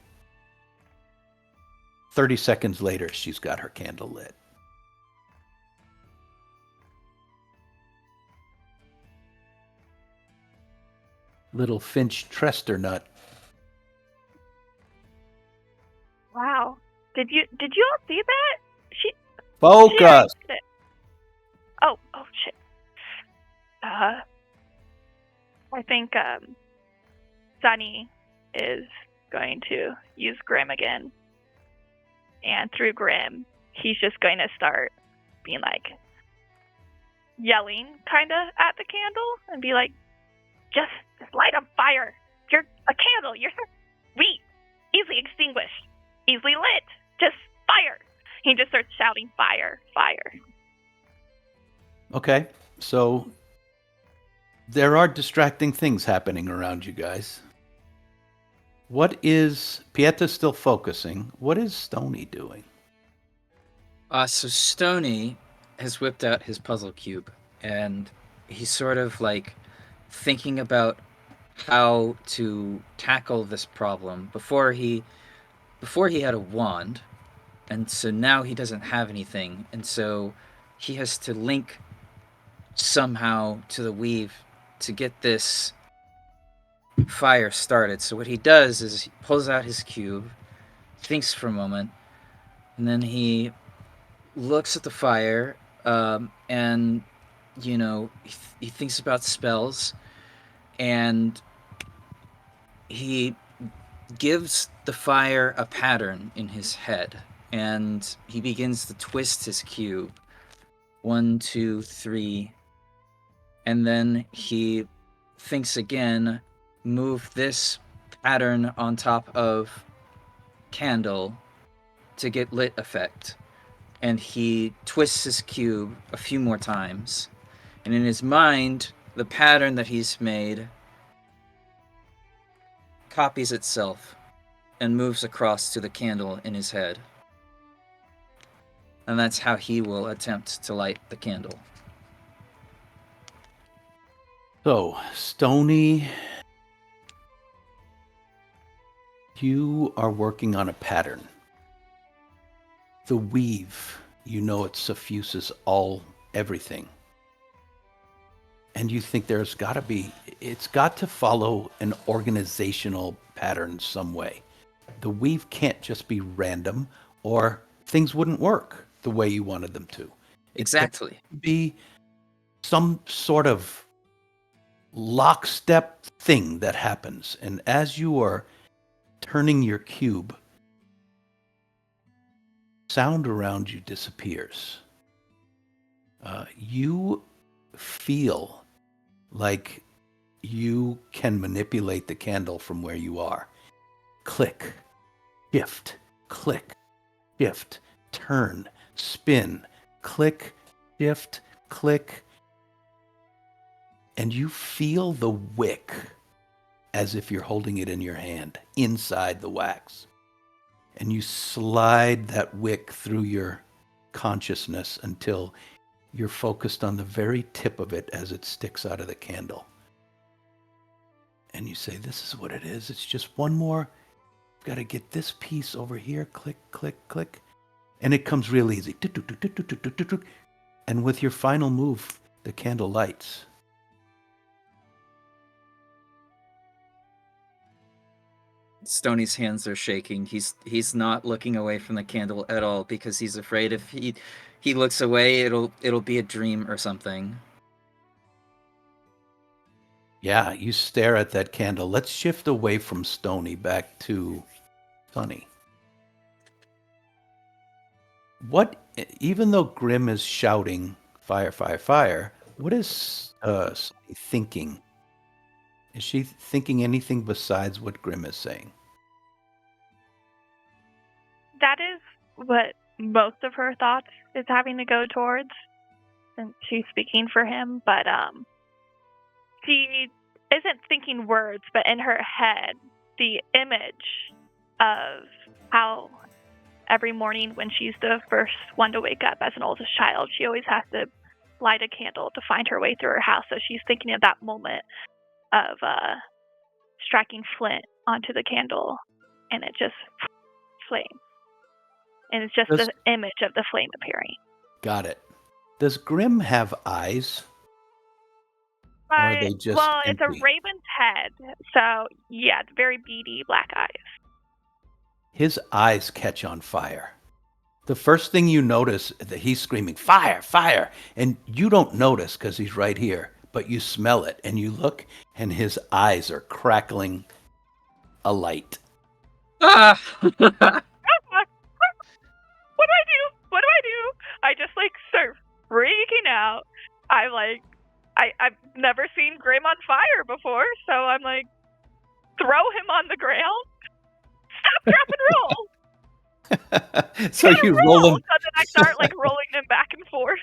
30 seconds later, she's got her candle lit. Little Finch Tresternut. Wow. Did you all see that? She Focus! did it. Oh shit. I think Sunny is going to use Grim again. And through Grim, he's just going to start being like yelling kinda at the candle and be like, just light on fire. You're a candle. You're sweet. Easily extinguished. Easily lit. Just fire. He just starts shouting fire, fire. Okay, so there are distracting things happening around you guys. What is... Pieta's still focusing. What is Stony doing? So Stony has whipped out his puzzle cube, and he's sort of like thinking about how to tackle this problem. Before he had a wand, and so now he doesn't have anything, and so he has to link somehow to the weave to get this fire started. So what he does is he pulls out his cube, thinks for a moment, and then he looks at the fire, and he thinks about spells, and he gives the fire a pattern in his head, and he begins to twist his cube. 1, 2, 3, and then he thinks again, move this pattern on top of candle to get lit effect. And he twists his cube a few more times. And in his mind, the pattern that he's made copies itself and moves across to the candle in his head. And that's how he will attempt to light the candle. So, Stony, you are working on a pattern. The weave, it suffuses everything. And you think it's got to follow an organizational pattern some way. The weave can't just be random, or things wouldn't work the way you wanted them to. Exactly. It be some sort of lockstep thing that happens. And as you are turning your cube, sound around you disappears. You feel like you can manipulate the candle from where you are. Click, shift, click, shift, turn, spin, click, shift, click. And you feel the wick as if you're holding it in your hand, inside the wax. And you slide that wick through your consciousness until you're focused on the very tip of it as it sticks out of the candle. And you say, this is what it is. It's just one more. I've got to get this piece over here. Click, click, click. And it comes real easy. And with your final move, the candle lights. Stony's hands are shaking. He's not looking away from the candle at all because he's afraid if he looks away, it'll be a dream or something. Yeah, you stare at that candle. Let's shift away from Stony back to Sunny. Even though Grim is shouting, fire, fire, fire, what is Sunny thinking? Is she thinking anything besides what Grim is saying? That is what most of her thoughts is having to go towards, since she's speaking for him. But she isn't thinking words, but in her head, the image of how every morning when she's the first one to wake up as an oldest child, she always has to light a candle to find her way through her house. So she's thinking of that moment of striking flint onto the candle, and it just flames. And it's just the image of the flame appearing. Got it. Does Grim have eyes? Or are they just It's a empty? raven's head, so yeah, it's very beady black eyes. His eyes catch on fire. The first thing you notice that he's screaming, fire, fire, and you don't notice because he's right here, but you smell it and you look and his eyes are crackling alight. Ah! What do I do? What do I do? I just start freaking out. I've never seen Grim on fire before, so I'm throw him on the ground. Stop, drop, and roll. So you roll him. So then I start rolling him back and forth.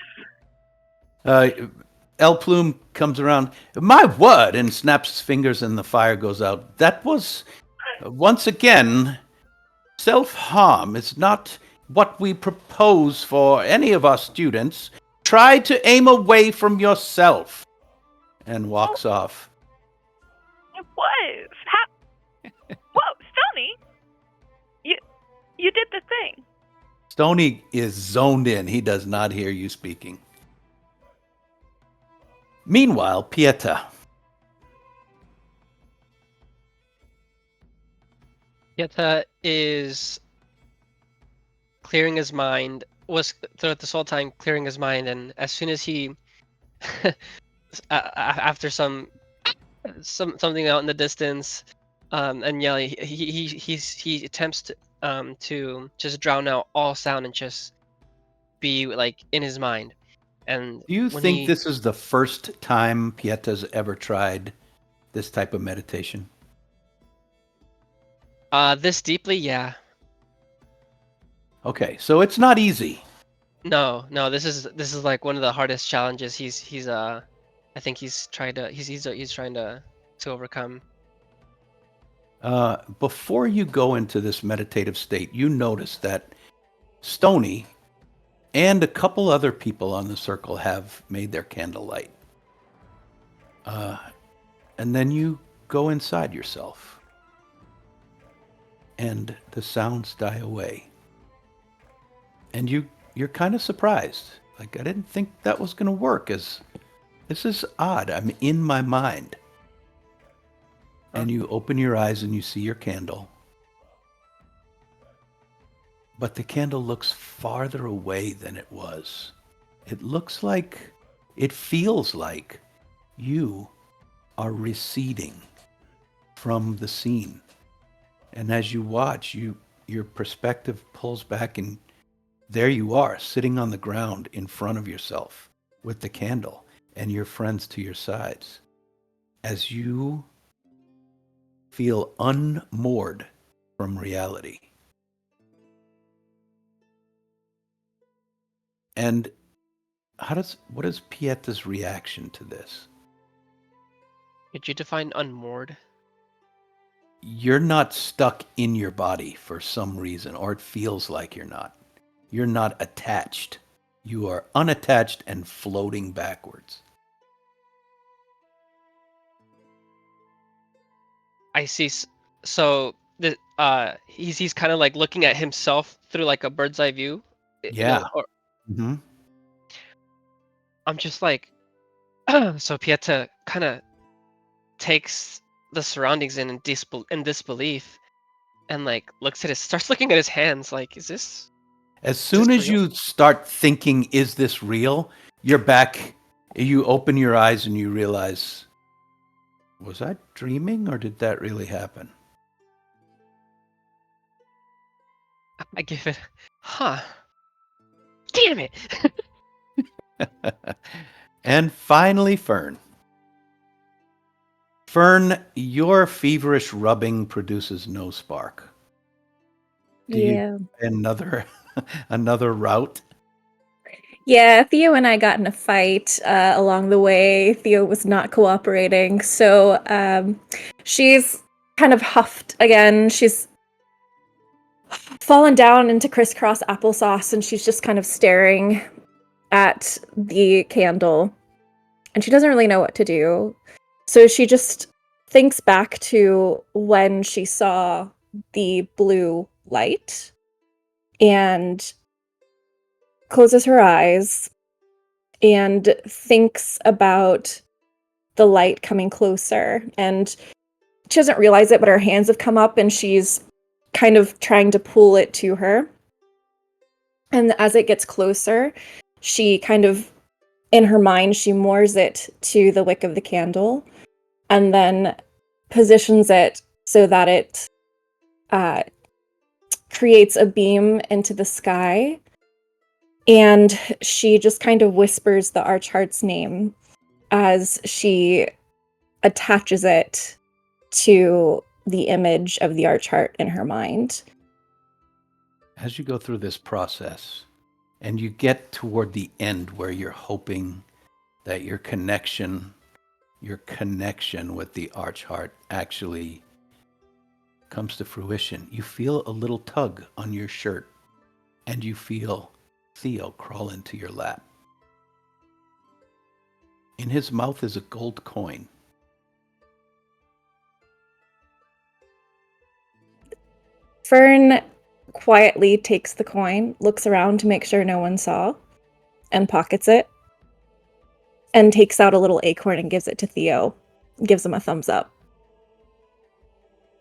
El Plume comes around, my word, and snaps his fingers and the fire goes out. That was, once again, self-harm. It's not what we propose for any of our students. Try to aim away from yourself. And walks off. It was. Whoa, Stony! You did the thing. Stony is zoned in. He does not hear you speaking. Meanwhile, Pieta. Pieta is clearing his mind, was throughout this whole time clearing his mind, and as soon as he, after something out in the distance, and yelling, he attempts to just drown out all sound and just be in his mind. And Do you think this is the first time Pieta's ever tried this type of meditation? This deeply, yeah. Okay, so it's not easy. No, this is one of the hardest challenges I think he's trying to overcome. Before you go into this meditative state, you notice that Stony and a couple other people on the circle have made their candlelight. And then you go inside yourself. And the sounds die away. And you're kind of surprised. I didn't think that was going to work. This is odd. I'm in my mind. And you open your eyes and you see your candle. But the candle looks farther away than it was. It feels like you are receding from the scene. And as you watch, your perspective pulls back and there you are, sitting on the ground in front of yourself with the candle and your friends to your sides. As you feel unmoored from reality. And what is Pieta's reaction to this? Could you define unmoored? You're not stuck in your body for some reason, or it feels like you're not. You're not attached. You are unattached and floating backwards. I see. So he's kind of looking at himself through a bird's eye view. Yeah. Mm-hmm. I'm just so Pieta kind of takes the surroundings in disbelief, and starts looking at his hands. Is this? As soon as real? you start thinking, "Is this real?" You're back. You open your eyes and you realize Was I dreaming or did that really happen? I give it. Huh. Damn it! And finally, Fern. Fern, your feverish rubbing produces no spark. Do you Yeah. another another route? Yeah, Theo and I got in a fight along the way. Theo was not cooperating. So she's kind of huffed again. She's fallen down into crisscross applesauce and she's just kind of staring at the candle. And she doesn't really know what to do. So she just thinks back to when she saw the blue light and closes her eyes and thinks about the light coming closer. And she doesn't realize it, but her hands have come up and she's kind of trying to pull it to her. And as it gets closer, she kind of, in her mind, she moors it to the wick of the candle and then positions it so that it creates a beam into the sky. And she just kind of whispers the Archheart's name as she attaches it to the image of the Archheart in her mind. As you go through this process and you get toward the end where you're hoping that your connection with the Archheart actually comes to fruition, you feel a little tug on your shirt and you feel Theo crawl into your lap. In his mouth is a gold coin. Fern quietly takes the coin, looks around to make sure no one saw, and pockets it, and takes out a little acorn and gives it to Theo. Gives him a thumbs up.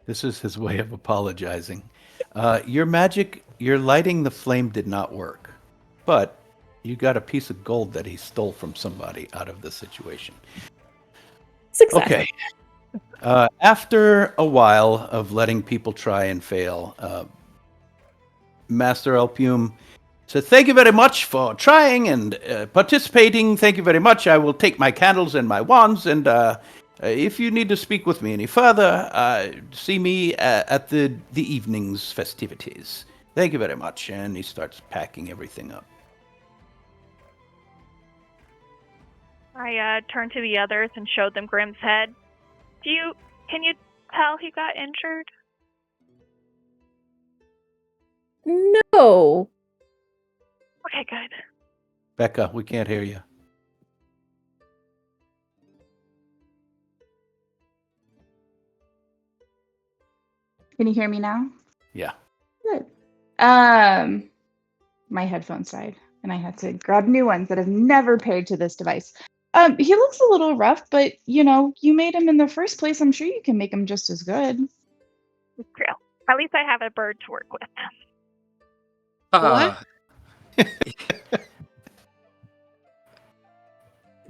This is his way of apologizing. Your lighting the flame did not work, but you got a piece of gold that he stole from somebody out of the situation. Success. Okay. After a while of letting people try and fail, Master Elpume said, "Thank you very much for trying and participating. Thank you very much. I will take my candles and my wands, and if you need to speak with me any further, see me at the evening's festivities. Thank you very much." And he starts packing everything up. I turned to the others and showed them Grimm's head. Can you tell he got injured? No. Okay, good. Becca, we can't hear you. Can you hear me now? Yeah. Good. My headphones died, and I had to grab new ones that have never paired to this device. He looks a little rough, but you made him in the first place. I'm sure you can make him just as good. It's true. At least I have a bird to work with. What?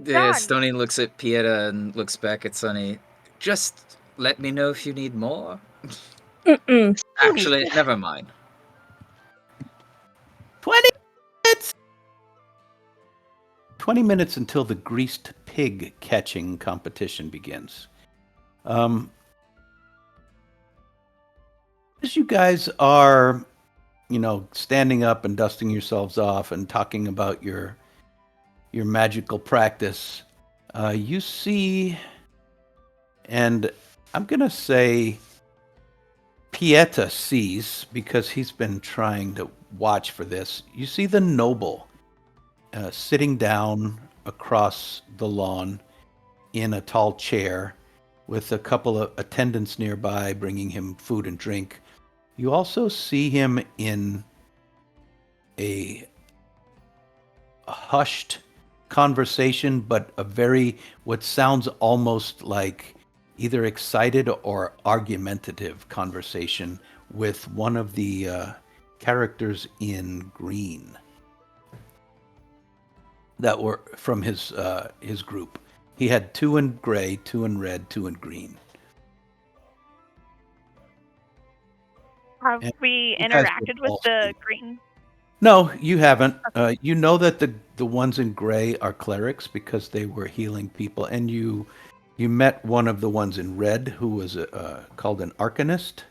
John. Stony looks at Pieta and looks back at Sunny. Just let me know if you need more. Mm-mm. Actually, never mind. 20 minutes! 20 minutes until the greased pig catching competition begins. As you guys are, standing up and dusting yourselves off and talking about your magical practice, you see, and I'm going to say Pieta sees, because he's been trying to watch for this, you see the noble sitting down across the lawn in a tall chair with a couple of attendants nearby bringing him food and drink. You also see him in a hushed conversation, but what sounds almost like either excited or argumentative conversation with one of the characters in green that were from his group. He had 2 in gray, 2 in red, 2 in green. Have And we you guys interacted would with all the see. green? No, you haven't. You know that the ones in gray are clerics because they were healing people, and you met one of the ones in red who was called an arcanist,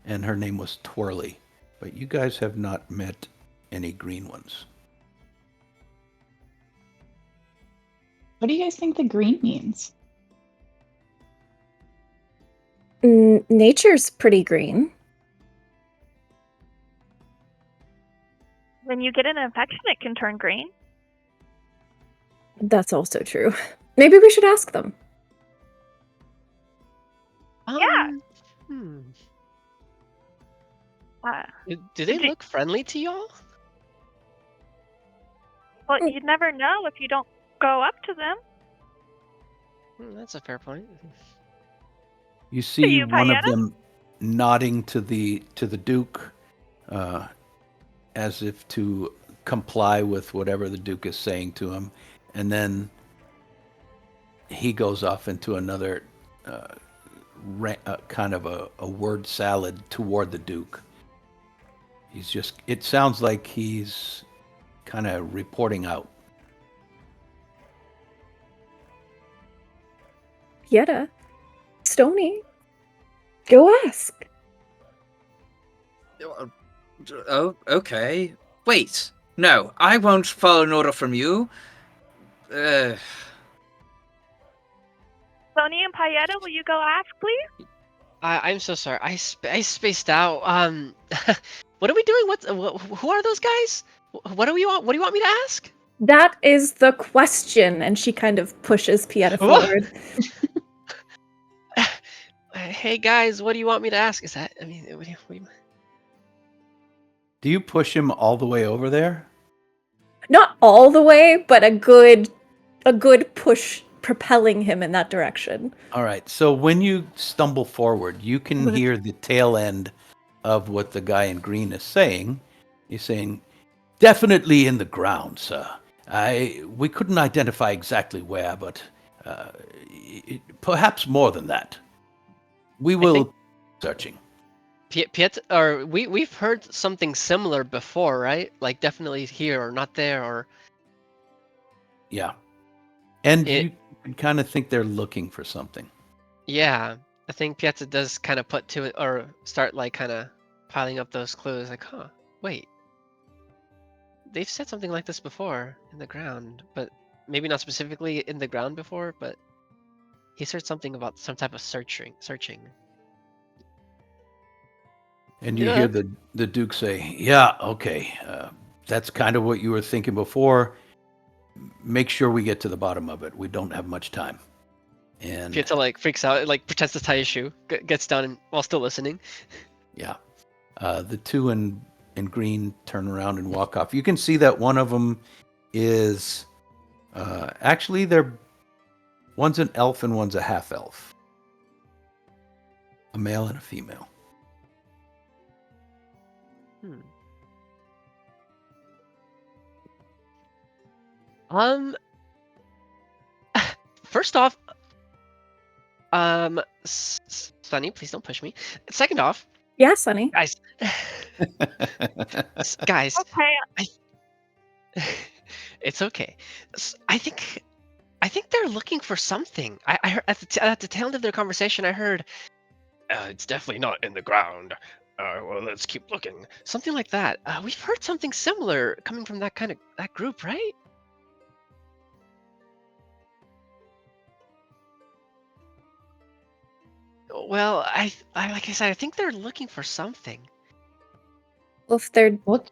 and her name was Twirly. But you guys have not met any green ones. What do you guys think the green means? Nature's pretty green. When you get an infection, it can turn green. That's also true. Maybe we should ask them. Yeah. Hmm. Uh, Do they Did- look friendly to y'all? well, Mm. you never know if you don't go up to them. That's a fair point. You see you, one of Payetta? them nodding to the Duke, as if to comply with whatever the Duke is saying to him, and then he goes off into another kind of a word salad toward the Duke. It sounds like he's kind of reporting out. Yetta. Stony. Go ask. Oh, okay. Wait. No, I won't follow an order from you. Sony and Payetta, will you go ask, please? I'm so sorry. I spaced out. What are we doing? Who are those guys? What do we want? What do you want me to ask? That is the question. And she kind of pushes Pieta What? forward. Hey guys, what do you want me to ask? Is that? I mean, what do you... Do you push him all the way over there? Not all the way, but a good push propelling him in that direction. All right. So when you stumble forward, you can hear the tail end of what the guy in green is saying. He's saying, "Definitely in the ground, sir. We couldn't identify exactly where, but perhaps more than that. We will searching." Piet, or we've heard something similar before, right? Like definitely here or not there or. Yeah. And It- you can kind of think they're looking for something. Yeah, I think Pieta does kind of put to it or start like kind of piling up those clues. Like, huh, wait, they've said something like this before in the ground, but maybe not specifically in the ground before. But he said something about some type of searching. And you Yeah. hear the Duke say, "Yeah, okay, that's kind of what you were thinking before. Make sure we get to the bottom of it. We don't have much time." And Pieta like freaks out, like pretends to tie his shoe, gets down and, while still listening. yeah, the 2 in green turn around and walk off. You can see that one of them is actually one's an elf and one's a half elf, a male and a female. Hmm. First off, Sunny, please don't push me. Second off, Yeah, Sonny. guys, guys, Okay. it's okay. I think they're looking for something. I heard at the tail end of their conversation, I heard, it's definitely not in the ground. Well, let's keep looking. Something like that. We've heard something similar coming from that group, right? Well, I like I said, I think they're looking for something. Well, if they're Look,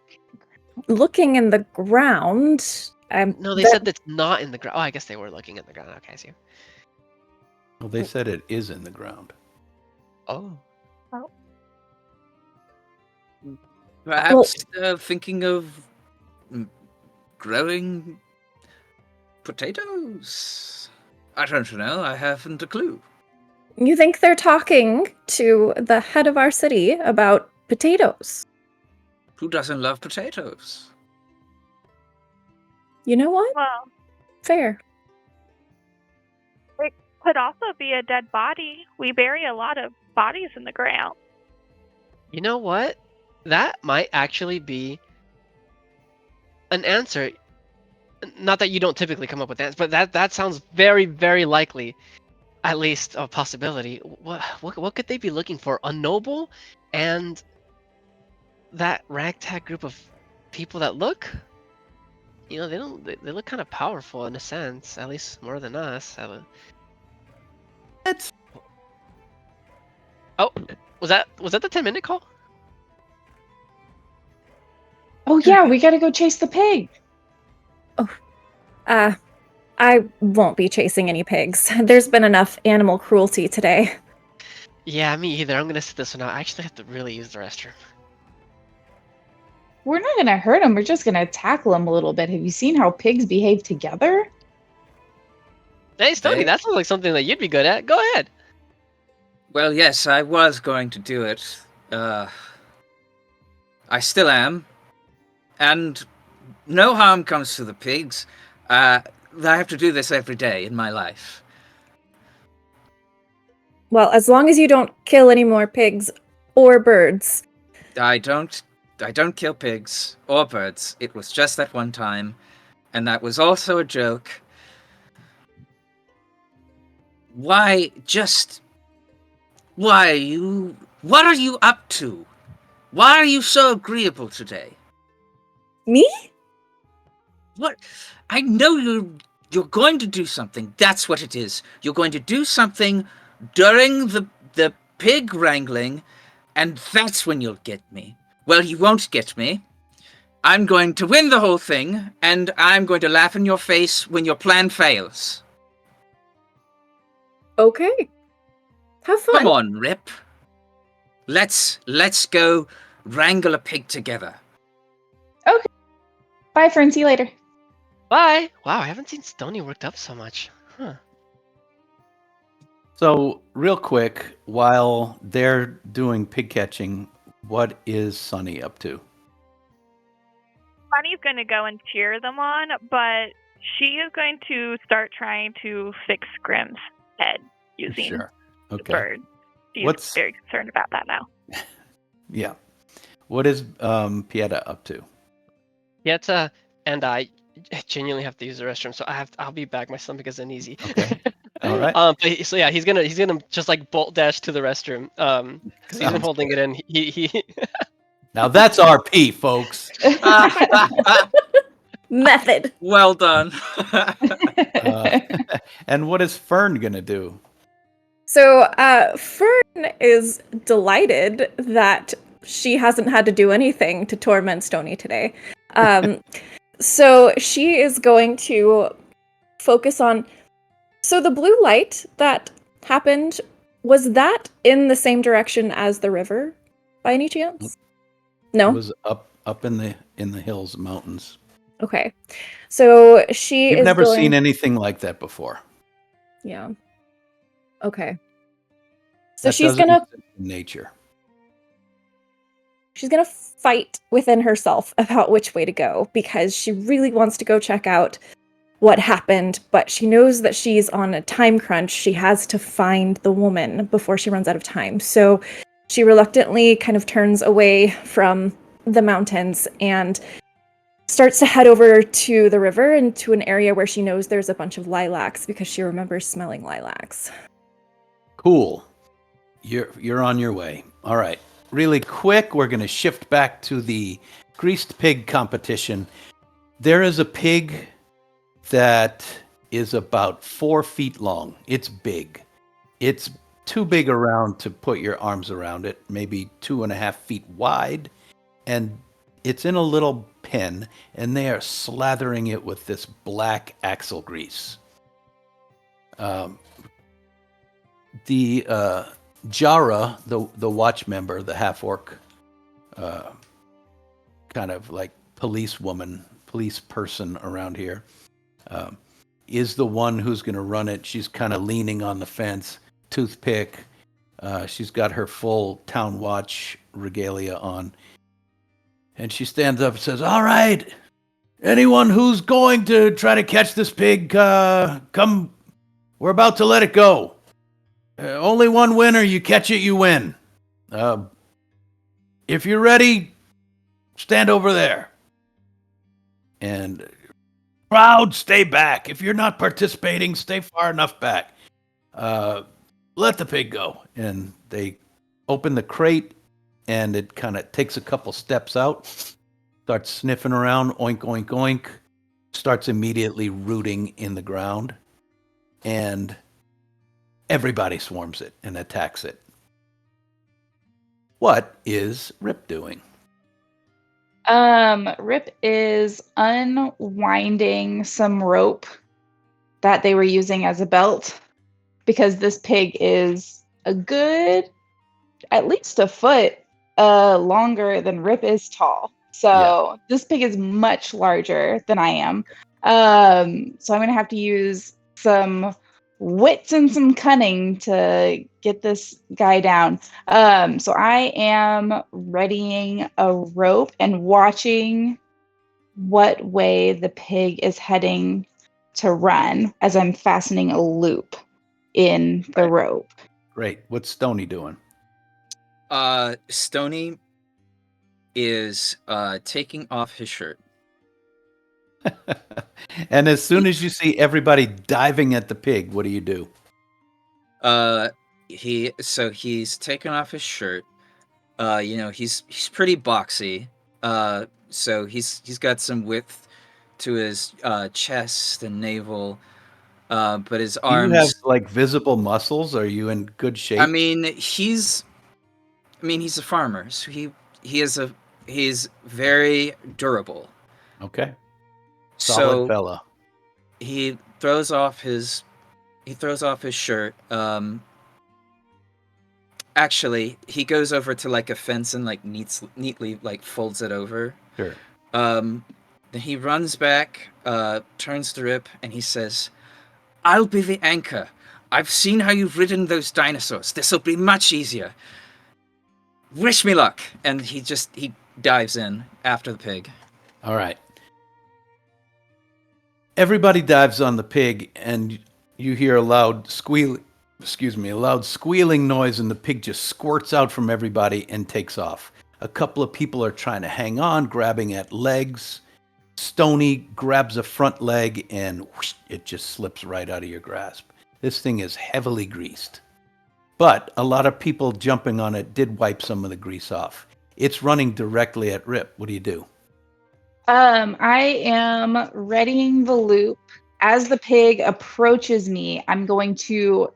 looking in the ground, No, they said that's not in the ground. Oh, I guess they were looking in the ground. Okay, I see. Well, they said it is in the ground. Oh. Perhaps thinking of growing potatoes. I don't know. I haven't a clue. You think they're talking to the head of our city about potatoes? Who doesn't love potatoes? You know what? Well, Fair. could also be a dead body. We bury a lot of bodies in the ground. You know what? That might actually be an answer. Not that you don't typically come up with answers, but that sounds very, very likely. At least a possibility. What could they be looking for? A noble and that ragtag group of people that look, they look kind of powerful in a sense, at least more than us. That's Oh, was that the 10-minute call? Oh yeah, we gotta go chase the pig. I won't be chasing any pigs. There's been enough animal cruelty today. Yeah, me either. I'm gonna sit this one out. I actually have to really use the restroom. We're not gonna hurt him. We're just gonna tackle him a little bit. Have you seen how pigs behave together? Hey, Stony, Hey. that sounds like something that you'd be good at. Go ahead. Well, yes, I was going to do it. I still am. And no harm comes to the pigs. I have to do this every day in my life. Well, as long as you don't kill any more pigs or birds. I don't kill pigs or birds. It was just that one time, and that was also a joke. What are you up to? Why are you so agreeable today? Me? What? I know you're going to do something. That's what it is. You're going to do something during the pig wrangling, and that's when you'll get me. Well, you won't get me. I'm going to win the whole thing, and I'm going to laugh in your face when your plan fails. Okay. Have fun. Come on, Rip. Let's go wrangle a pig together. Bye, friend. See you later. Bye. Wow, I haven't seen Stony worked up so much. Huh. so real quick. While they're doing pig catching, what is Sunny up to? Bunny's going to go and cheer them on, but she is going to start trying to fix Grimm's head using Sure. the Okay. bird. She's What's- very concerned about that now. Yeah. What is Pieta up to? Yeta and I genuinely have to use the restroom, so I'll be back. My stomach isn't easy. Okay. All right. So yeah, he's gonna just like bolt dash to the restroom. Because he's been Sounds holding it in. He Now that's RP, folks. Method. Well done. And what is Fern gonna do? So, Fern is delighted that she hasn't had to do anything to torment Stony today. So she is going to focus on. So the blue light that happened, was that in the same direction as the river, by any chance? It No. was up in the hills, mountains. Okay. So she You've is never going... seen anything like that before. Yeah. Okay. So That she's doesn't gonna exist in nature. fight within herself about which way to go because she really wants to go check out what happened, but she knows that she's on a time crunch. She has to find the woman before she runs out of time. So she reluctantly kind of turns away from the mountains and starts to head over to the river and to an area where she knows there's a bunch of lilacs because she remembers smelling lilacs. Cool. You're on your way. All right. Really quick, we're going to shift back to the greased pig competition. There is a pig that is about 4 feet long. It's big. It's too big around to put your arms around it, maybe 2.5 feet wide. And it's in a little pen, and they are slathering it with this black axle grease. The Jara, the watch member, the half orc, kind of like police person around here, is the one who's going to run it. She's kind of leaning on the fence, toothpick. She's got her full town watch regalia on. And she stands up and says, "All right, anyone who's going to try to catch this pig, come we're about to let it go. Only one winner. You catch it, you win. If you're ready, stand over there. And crowd, stay back. If you're not participating, stay far enough back. Let the pig go. And they open the crate, and it kind of takes a couple steps out, starts sniffing around, oink, oink, oink, starts immediately rooting in the ground, and everybody swarms it and attacks it. What is Rip doing? Rip is unwinding some rope that they were using as a belt because this pig is a good, at least a foot longer than Rip is tall. So this pig is much larger than I am. So I'm going to have to use some wits and some cunning to get this guy down. So I am readying a rope and watching what way the pig is heading to run as I'm fastening a loop in the rope. Great. What's Stony doing? Stony is taking off his shirt. And as soon as you see everybody diving at the pig, what do you do? He's taken off his shirt. He's pretty boxy. So he's got some width to his chest and navel. But his arms. You have like visible muscles. Are you in good shape? I mean, he's a farmer, so he's very durable. Okay. Solid fella. He throws off his shirt. Actually, he goes over to like a fence and like neatly like folds it over. Sure. Then he runs back, turns to Rip, and he says, "I'll be the anchor. I've seen how you've ridden those dinosaurs. This'll be much easier. Wish me luck." And he dives in after the pig. All right. Everybody dives on the pig, and you hear a loud squealing noise, and the pig just squirts out from everybody and takes off. A couple of people are trying to hang on, grabbing at legs. Stony grabs a front leg, and whoosh, it just slips right out of your grasp. This thing is heavily greased. But a lot of people jumping on it did wipe some of the grease off. It's running directly at Rip. What do you do? I am readying the loop. As the pig approaches me, I'm going to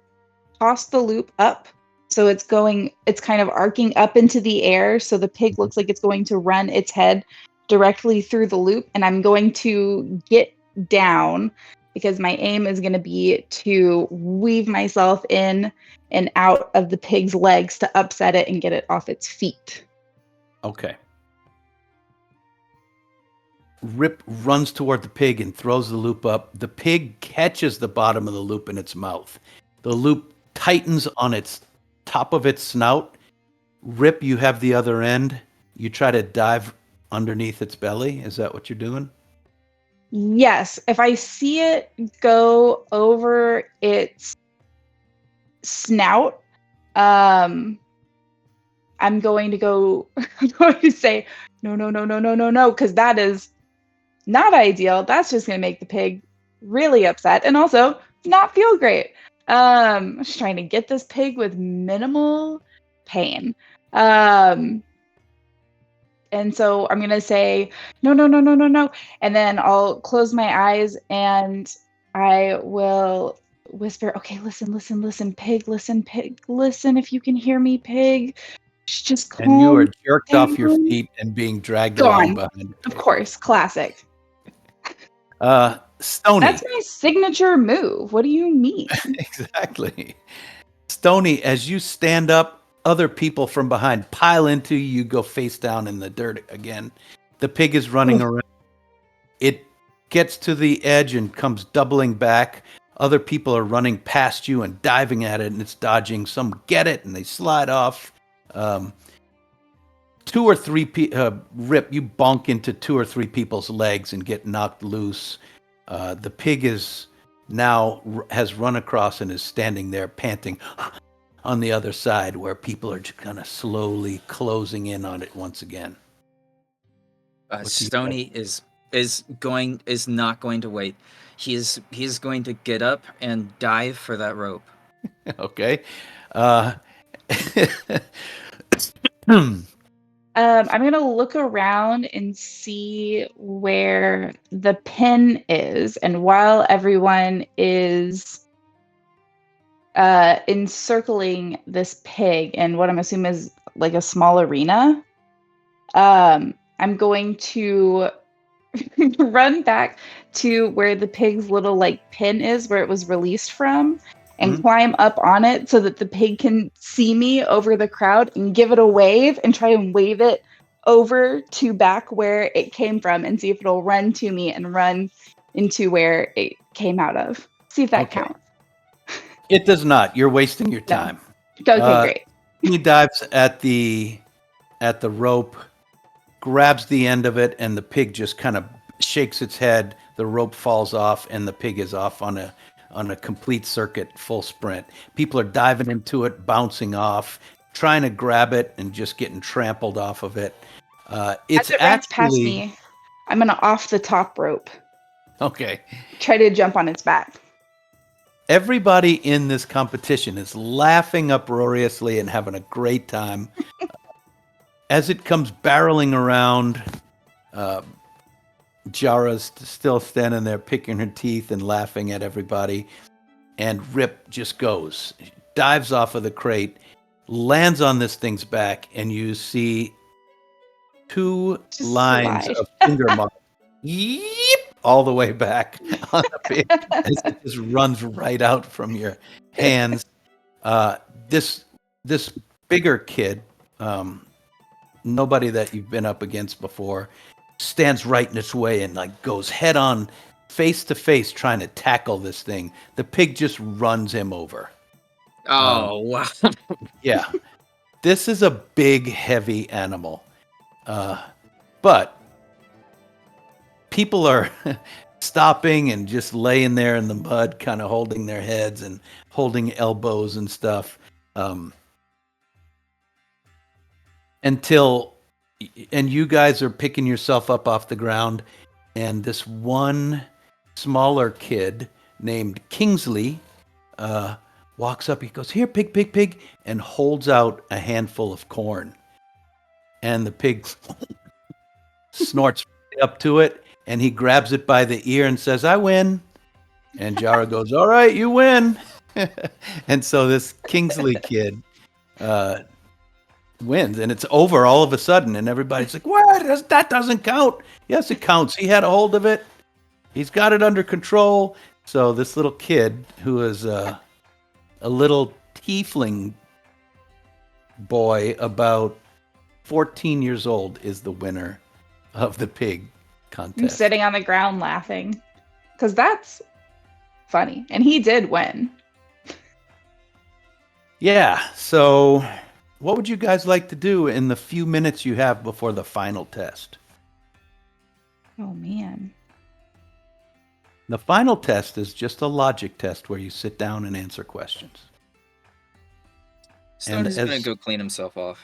toss the loop up. So it's kind of arcing up into the air. So the pig looks like it's going to run its head directly through the loop. And I'm going to get down because my aim is going to be to weave myself in and out of the pig's legs to upset it and get it off its feet. Okay. Rip runs toward the pig and throws the loop up. The pig catches the bottom of the loop in its mouth. The loop tightens on its top of its snout. Rip, you have the other end. You try to dive underneath its belly. Is that what you're doing? Yes. If I see it go over its snout, I'm going to say, no, because that is not ideal. That's just going to make the pig really upset and also not feel great. I'm just trying to get this pig with minimal pain. And so I'm going to say, no. And then I'll close my eyes and I will whisper, okay, listen, pig, listen, if you can hear me, pig. Just calm And you are jerked down. off your feet and being dragged Gone. along behind. Of course, classic. Stony. That's my signature move. What do you mean? Exactly. Stony, as you stand up, other people from behind pile into you. You go face down in the dirt again. The pig is running around. It gets to the edge and comes doubling back. Other people are running past you and diving at it, and it's dodging. Some get it, and they slide off. Two or three Rip, you bonk into two or three people's legs and get knocked loose. The pig is now has run across and is standing there panting on the other side, where people are just kind of slowly closing in on it once again. What do you Stony is not going to wait. He is going to get up and dive for that rope. Okay. I'm gonna look around and see where the pin is, and while everyone is encircling this pig in what I'm assuming is like a small arena, I'm going to run back to where the pig's little like pin is, where it was released from, and climb up on it so that the pig can see me over the crowd and give it a wave and try and wave it over to back where it came from and see if it'll run to me and run into where it came out of. See if that counts. It does not. You're wasting your time. Okay, great. He dives at the rope, grabs the end of it, and the pig just kind of shakes its head. The rope falls off, and the pig is off on a complete circuit, full sprint. People are diving into it, bouncing off, trying to grab it, and just getting trampled off of it. It's As it runs past me, I'm gonna off the top rope. Okay. Try to jump on its back. Everybody in this competition is laughing uproariously and having a great time. As it comes barreling around, Jara's still standing there picking her teeth and laughing at everybody. And Rip just goes, dives off of the crate, lands on this thing's back, and you see two Just lines slide. of finger marks. Yeep, all the way back on the pig as it just runs right out from your hands. This bigger kid, nobody that you've been up against before, stands right in its way and like goes head on, face to face, trying to tackle this thing. The pig just runs him over. Oh, wow. Yeah, this is a big, heavy animal, but people are stopping and just laying there in the mud, kind of holding their heads and holding elbows and stuff, until you guys are picking yourself up off the ground, and this one smaller kid named Kingsley walks up. He goes, "Here, pig, pig, pig," and holds out a handful of corn, and the pig snorts up to it. And he grabs it by the ear and says, "I win." And Jara goes, "All right, you win." And so this Kingsley kid wins, and it's over all of a sudden. And everybody's like, "What? That doesn't count." Yes, it counts. He had a hold of it. He's got it under control. So this little kid, who is a little tiefling boy about 14 years old, is the winner of the pig contest. I'm sitting on the ground laughing because that's funny, and he did win. Yeah, so what would you guys like to do in the few minutes you have before the final test? Oh man. The final test is just a logic test where you sit down and answer questions. Stoney's going to go clean himself off.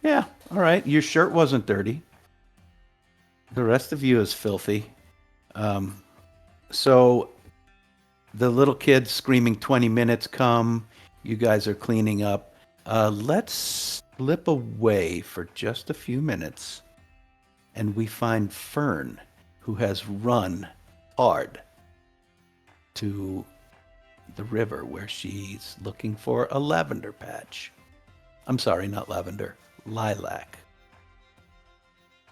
Yeah, all right. Your shirt wasn't dirty. The rest of you is filthy. So the little kid's screaming 20 minutes come. You guys are cleaning up. Let's slip away for just a few minutes. And we find Fern, who has run hard to the river where she's looking for a lavender patch. I'm sorry, not lavender, lilac.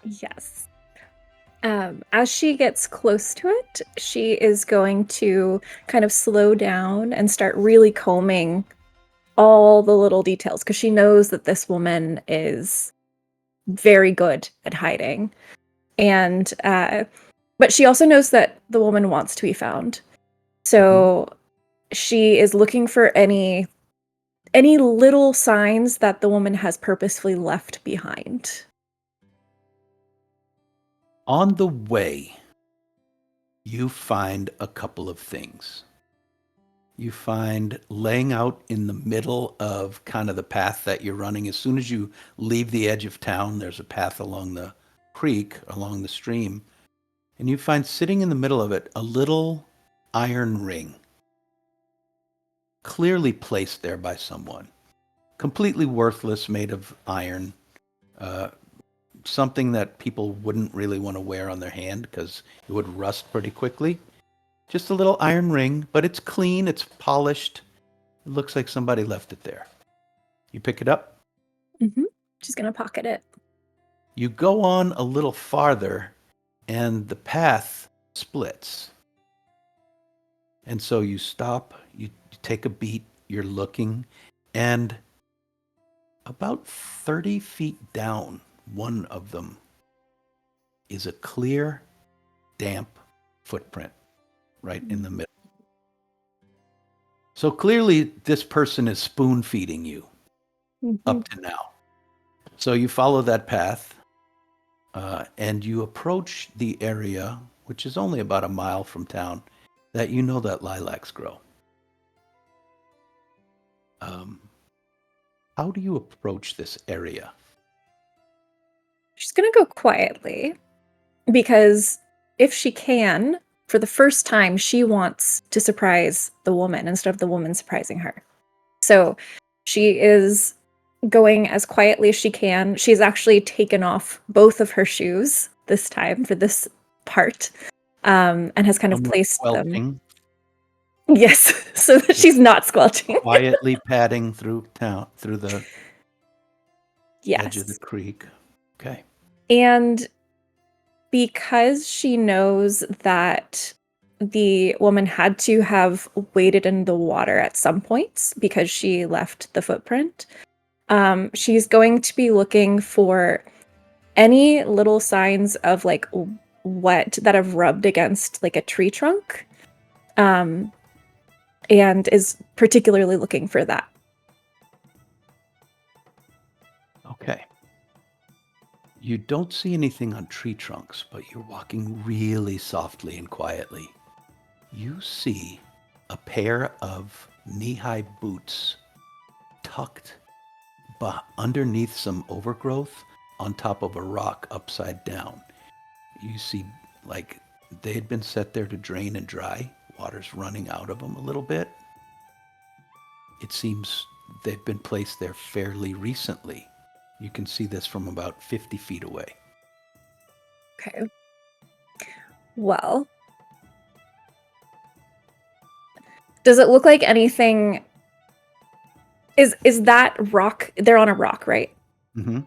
Yes. As she gets close to it, she is going to kind of slow down and start really combing all the little details, because she knows that this woman is very good at hiding. And but she also knows that the woman wants to be found. So she is looking for any little signs that the woman has purposefully left behind. On the way, you find a couple of things. you find laying out in the middle of kind of the path that you're running. As soon as you leave the edge of town, there's a path along the creek, along the stream, and you find sitting in the middle of it a little iron ring, clearly placed there by someone. Completely worthless, made of iron. Uh, Something that people wouldn't really want to wear on their hand because it would rust pretty quickly. Just a little iron ring, but it's clean, it's polished. It looks like somebody left it there. You pick it up. She's gonna pocket it. You go on a little farther, and the path splits. And so you stop, you take a beat, you're looking, and about 30 feet down, one of them is a clear, damp footprint right in the middle. So clearly, this person is spoon feeding you up to now. So you follow that path, and you approach the area, which is only about a mile from town, that you know that lilacs grow. How do you approach this area? She's gonna go quietly because if she can, for the first time, she wants to surprise the woman instead of the woman surprising her. So she is going as quietly as she can. She's actually taken off both of her shoes this time for this part, and has kind of Somewhat placed them. squelching, Yes, so that she's not squelching. quietly padding through town, through the edge of the Yes. creek. Okay. And because she knows that the woman had to have waded in the water at some points because she left the footprint, she's going to be looking for any little signs of like wet that have rubbed against like a tree trunk, and is particularly looking for that. Okay. You don't see anything on tree trunks, but you're walking really softly and quietly. You see a pair of knee-high boots tucked underneath some overgrowth on top of a rock upside down. You see, like, they had been set there to drain and dry. Water's running out of them a little bit. It seems they've been placed there fairly recently. You can see this from about 50 feet away. Okay. Well, does it look like anything? Is that rock? They're on a rock, right? Mm-hmm.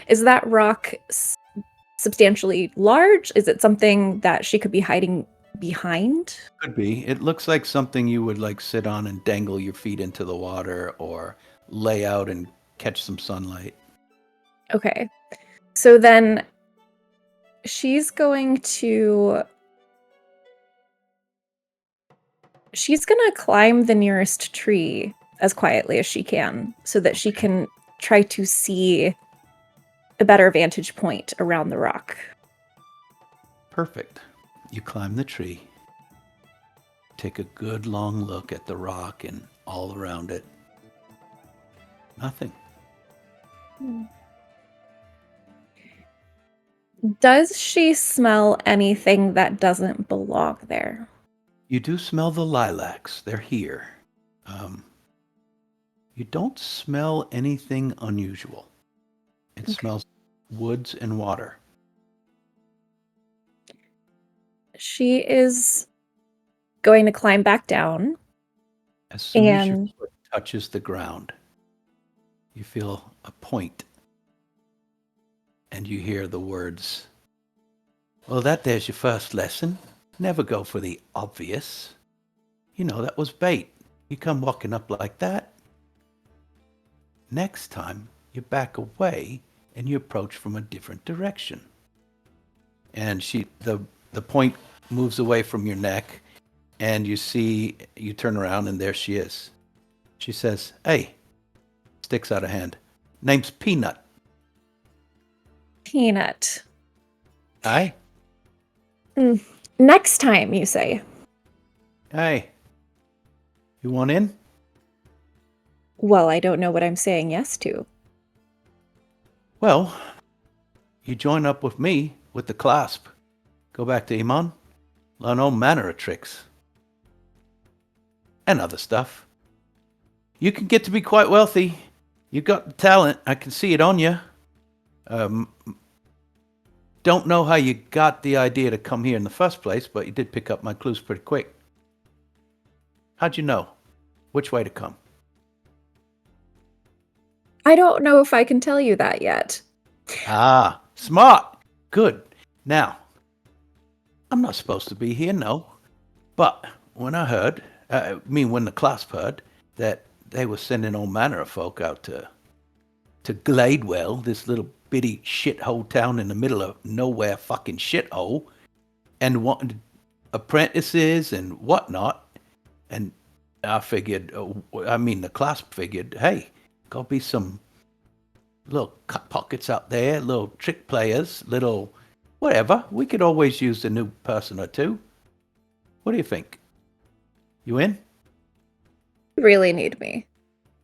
Is that rock substantially large? Is it something that she could be hiding behind? Could be. It looks like something you would like sit on and dangle your feet into the water or lay out and catch some sunlight. Okay. So then she's going to climb the nearest tree as quietly as she can so that she can try to see a better vantage point around the rock. Perfect. You climb the tree. Take a good long look at the rock and all around it. Nothing. Does she smell anything that doesn't belong there? You do smell the lilacs. They're here. You don't smell anything unusual. It smells woods and water. She is going to climb back down. As soon as your And foot touches the ground, you feel a point, and you hear the words, "Well, there's your first lesson. Never go for the obvious. You know, that was bait. You come walking up like that. Next time, you back away and you approach from a different direction." And the point moves away from your neck, and you turn around, and there she is. She says, "Hey," sticks out a hand. "Name's Peanut." Peanut. Aye? Next time, you say. Aye. You want in? Well, I don't know what I'm saying yes to. Well, you join up with me with the clasp. Go back to Iman, learn all manner of tricks. And other stuff. You can get to be quite wealthy. You got the talent. I can see it on you. Don't know how you got the idea to come here in the first place, but you did pick up my clues pretty quick. How'd you know which way to come? I don't know if I can tell you that yet. Ah, smart. Good. Now, I'm not supposed to be here, no. But when I heard, when the clasp heard, that they were sending all manner of folk out to Gladewell, this little bitty shithole town in the middle of nowhere fucking shithole, and wanted apprentices and whatnot. And I figured, the clasp figured, hey, gotta be some little cut pockets out there, little trick players, little whatever. We could always use a new person or two. What do you think? You in? You really need me.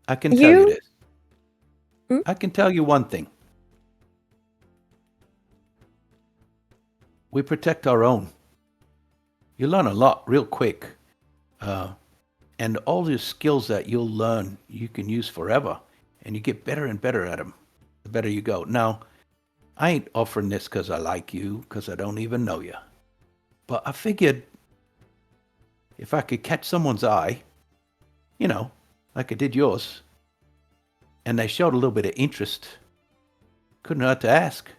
I can tell you You- this. Hmm? I can tell you one thing. We protect our own. You learn a lot real quick. And all the skills that you'll learn, you can use forever. And you get better and better at them the better you go. Now, I ain't offering this because I like you, because I don't even know you. But I figured if I could catch someone's eye, like I did yours, and they showed a little bit of interest, couldn't hurt to ask.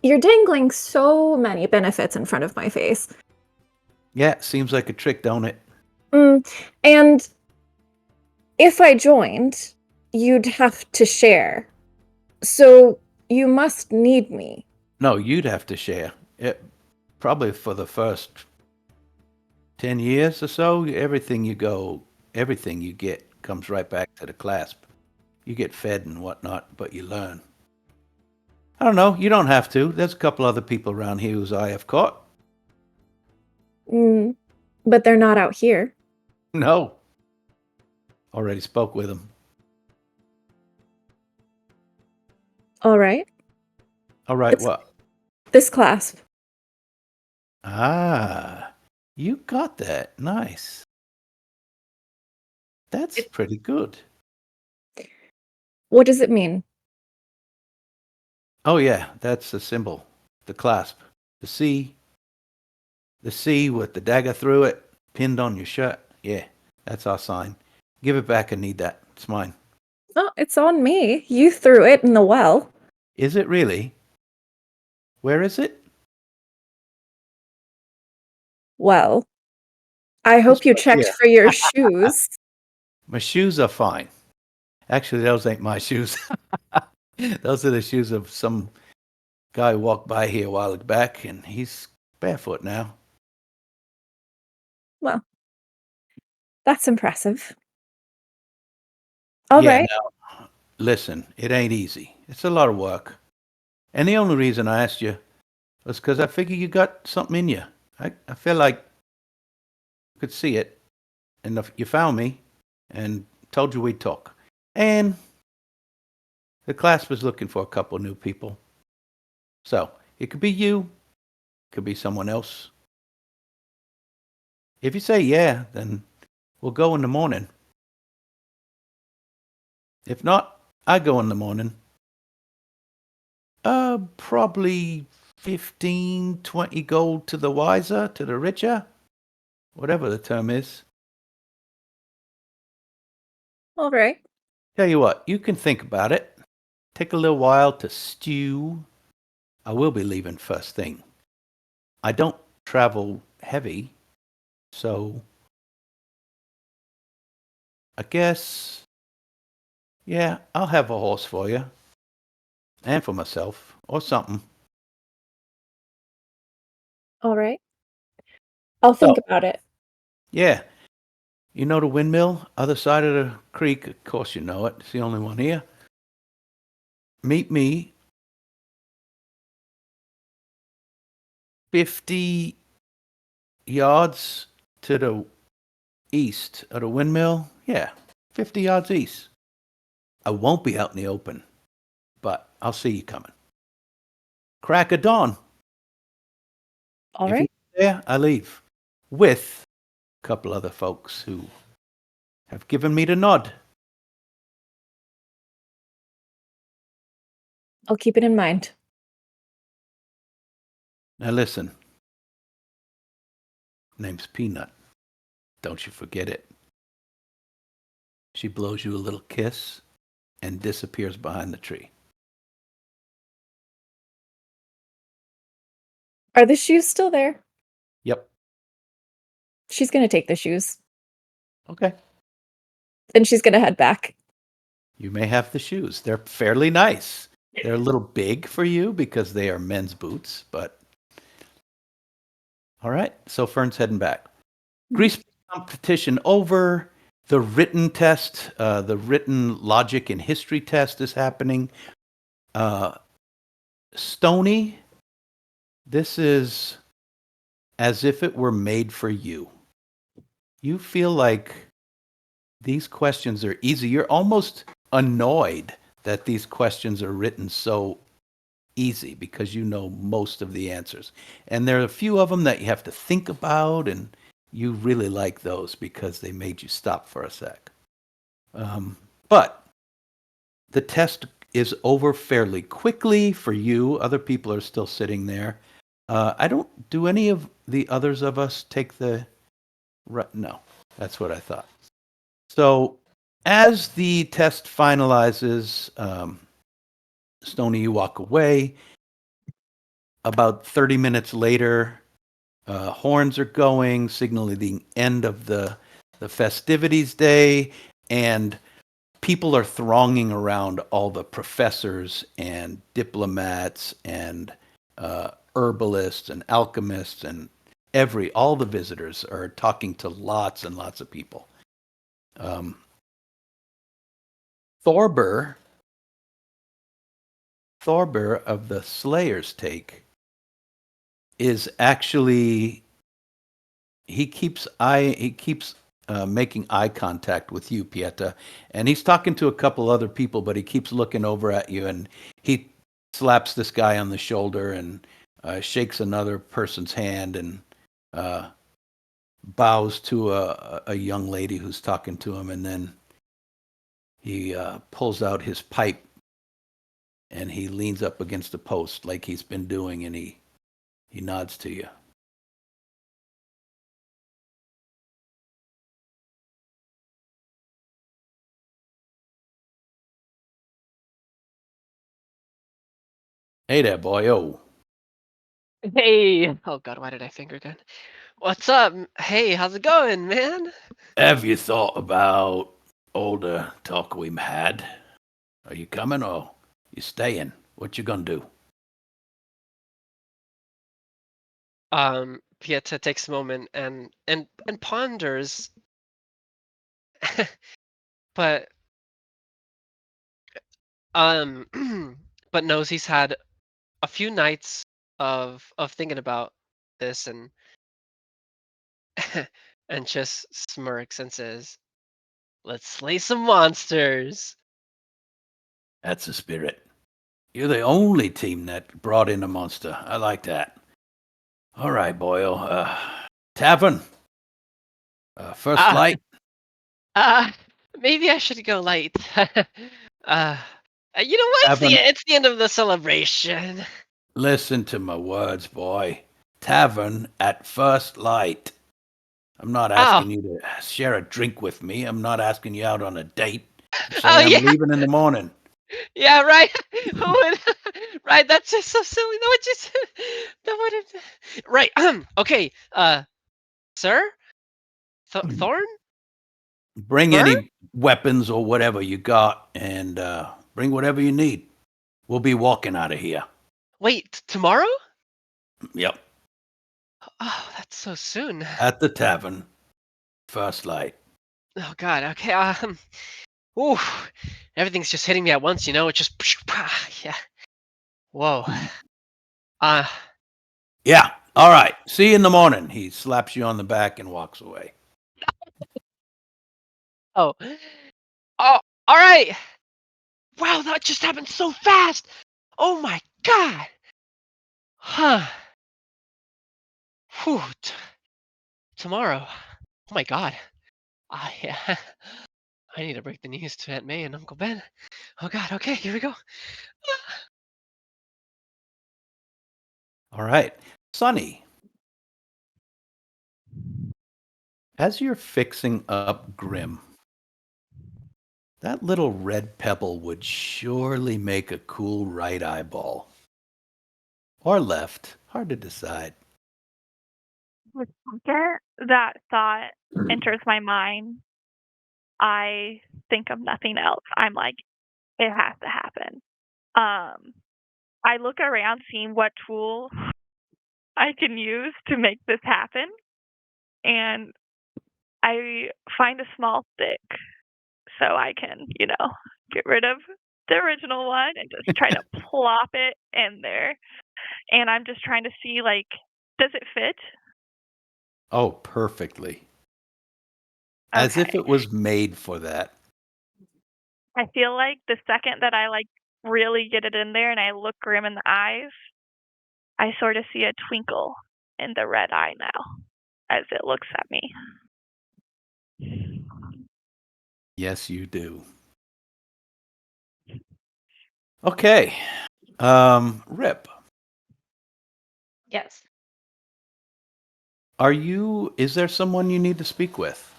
You're dangling so many benefits in front of my face. Yeah, seems like a trick, don't it? And if I joined, you'd have to share. So you must need me. No, you'd have to share. Probably for the first 10 years or so, everything you get comes right back to the clasp. You get fed and whatnot, but you learn. I don't know. You don't have to. There's a couple other people around here whose eye I've caught. But they're not out here. No. Already spoke with them. All right. All right, what? This clasp. Ah, you got that. Nice. That's pretty good. What does it mean? Oh, yeah, that's the symbol. The clasp. The C. The C with the dagger through it, pinned on your shirt. Yeah, that's our sign. Give it back. I need that. It's mine. Oh, it's on me. You threw it in the well. Is it really? Where is it? Well, I hope you checked here. for your shoes. My shoes are fine. Actually, those ain't my shoes. Those are the shoes of some guy who walked by here a while back, and he's barefoot now. Well, that's impressive. All right. Now, listen, it ain't easy. It's a lot of work. And the only reason I asked you was because I figure you got something in you. I feel like you could see it. And you found me and told you we'd talk. And the class was looking for a couple new people. So it could be you, it could be someone else. If you say yeah, then we'll go in the morning. If not, I go in the morning. Probably 15, 20 gold to the wiser, to the richer, whatever the term is. All right. Tell you what, you can think about it. Take a little while to stew. I will be leaving first thing. I don't travel heavy, so I guess, yeah, I'll have a horse for you. And for myself, or something. All right. I'll think So- about it. Yeah. You know the windmill, other side of the creek? Of course you know it. It's the only one here. Meet me 50 yards to the east of the windmill. Yeah, 50 yards east. I won't be out in the open, but I'll see you coming. Crack of dawn. All If right. you're there, I leave with a couple other folks who have given me the nod. I'll keep it in mind. Now listen. Name's Peanut. Don't you forget it. She blows you a little kiss and disappears behind the tree. Are the shoes still there? Yep. She's gonna take the shoes Okay. and she's gonna head back. You may have the shoes. They're fairly nice. They're a little big for you because they are men's boots, but all right. So Fern's heading back. Grease competition over. The written test, the written logic and history test is happening. Stony, this is as if it were made for you. You feel like these questions are easy. You're almost annoyed that these questions are written so easy because you know most of the answers. And there are a few of them that you have to think about, and you really like those because they made you stop for a sec. But the test is over fairly quickly for you. Other people are still sitting there. I don't. Do any of the others of us take the? No, that's what I thought. So, as the test finalizes, Stony, you walk away. About 30 minutes later, horns are going, signaling the end of the festivities day, and people are thronging around all the professors and diplomats and herbalists and alchemists and all the visitors are talking to lots and lots of people. Thorber of the Slayer's take is actually he keeps making eye contact with you, Pieta, and he's talking to a couple other people, but he keeps looking over at you, and he slaps this guy on the shoulder and shakes another person's hand and bows to a young lady who's talking to him, and then he pulls out his pipe and he leans up against a post like he's been doing, and he nods to you. Hey there, boyo. Hey. Oh God, why did I finger gun? What's up? Hey, how's it going, man? Have you thought about all the talk we had? Are you coming or you staying? What you gonna do? Pieta takes a moment and ponders, but but knows he's had a few nights of thinking about this and and just smirks and says, "Let's slay some monsters." That's the spirit. You're the only team that brought in a monster. I like that. All right, boyo. Tavern. First Ah, light. uh, maybe I should go light. uh, you know what? Tavern. It's the end of the celebration. Listen to my words, boy. Tavern at first light. I'm not Oh, asking you to share a drink with me. I'm not asking you out on a date. I'm oh saying I'm yeah, leaving in the morning. yeah, right. Who would? Right, that's just so silly. No, it just that would. Right. Okay. Sir, Thorn, Bring Fern. any weapons or whatever you got, and bring whatever you need. We'll be walking out of here. Wait, tomorrow? Yep, Oh, that's so soon. at the tavern. First light. Oh God. Okay. Ooh, everything's just hitting me at once. You know, it just. Yeah. Whoa. Uh. Yeah, All right. See you in the morning. He slaps you on the back and walks away. Oh. Oh, all right. Wow, that just happened so fast. Oh my god. Huh. Whew. Tomorrow. Oh my god. I I need to break the news to Aunt May and Uncle Ben. Oh god. Okay, here we go. All right. Sonny, as you're fixing up Grim, that little red pebble would surely make a cool right eyeball. Or left. Hard to decide. The second that thought enters my mind, I think of nothing else. I'm like, it has to happen. I look around seeing what tool I can use to make this happen, and I find a small stick so I can, get rid of the original one and just try to plop it in there. And I'm just trying to see, like, does it fit? Oh, perfectly. As if Okay. it was made for that. I feel like the second that I, like, really get it in there and I look Grim in the eyes, I sort of see a twinkle in the red eye now as it looks at me. Yes, you do. Okay. Rip, Yes. is there someone you need to speak with?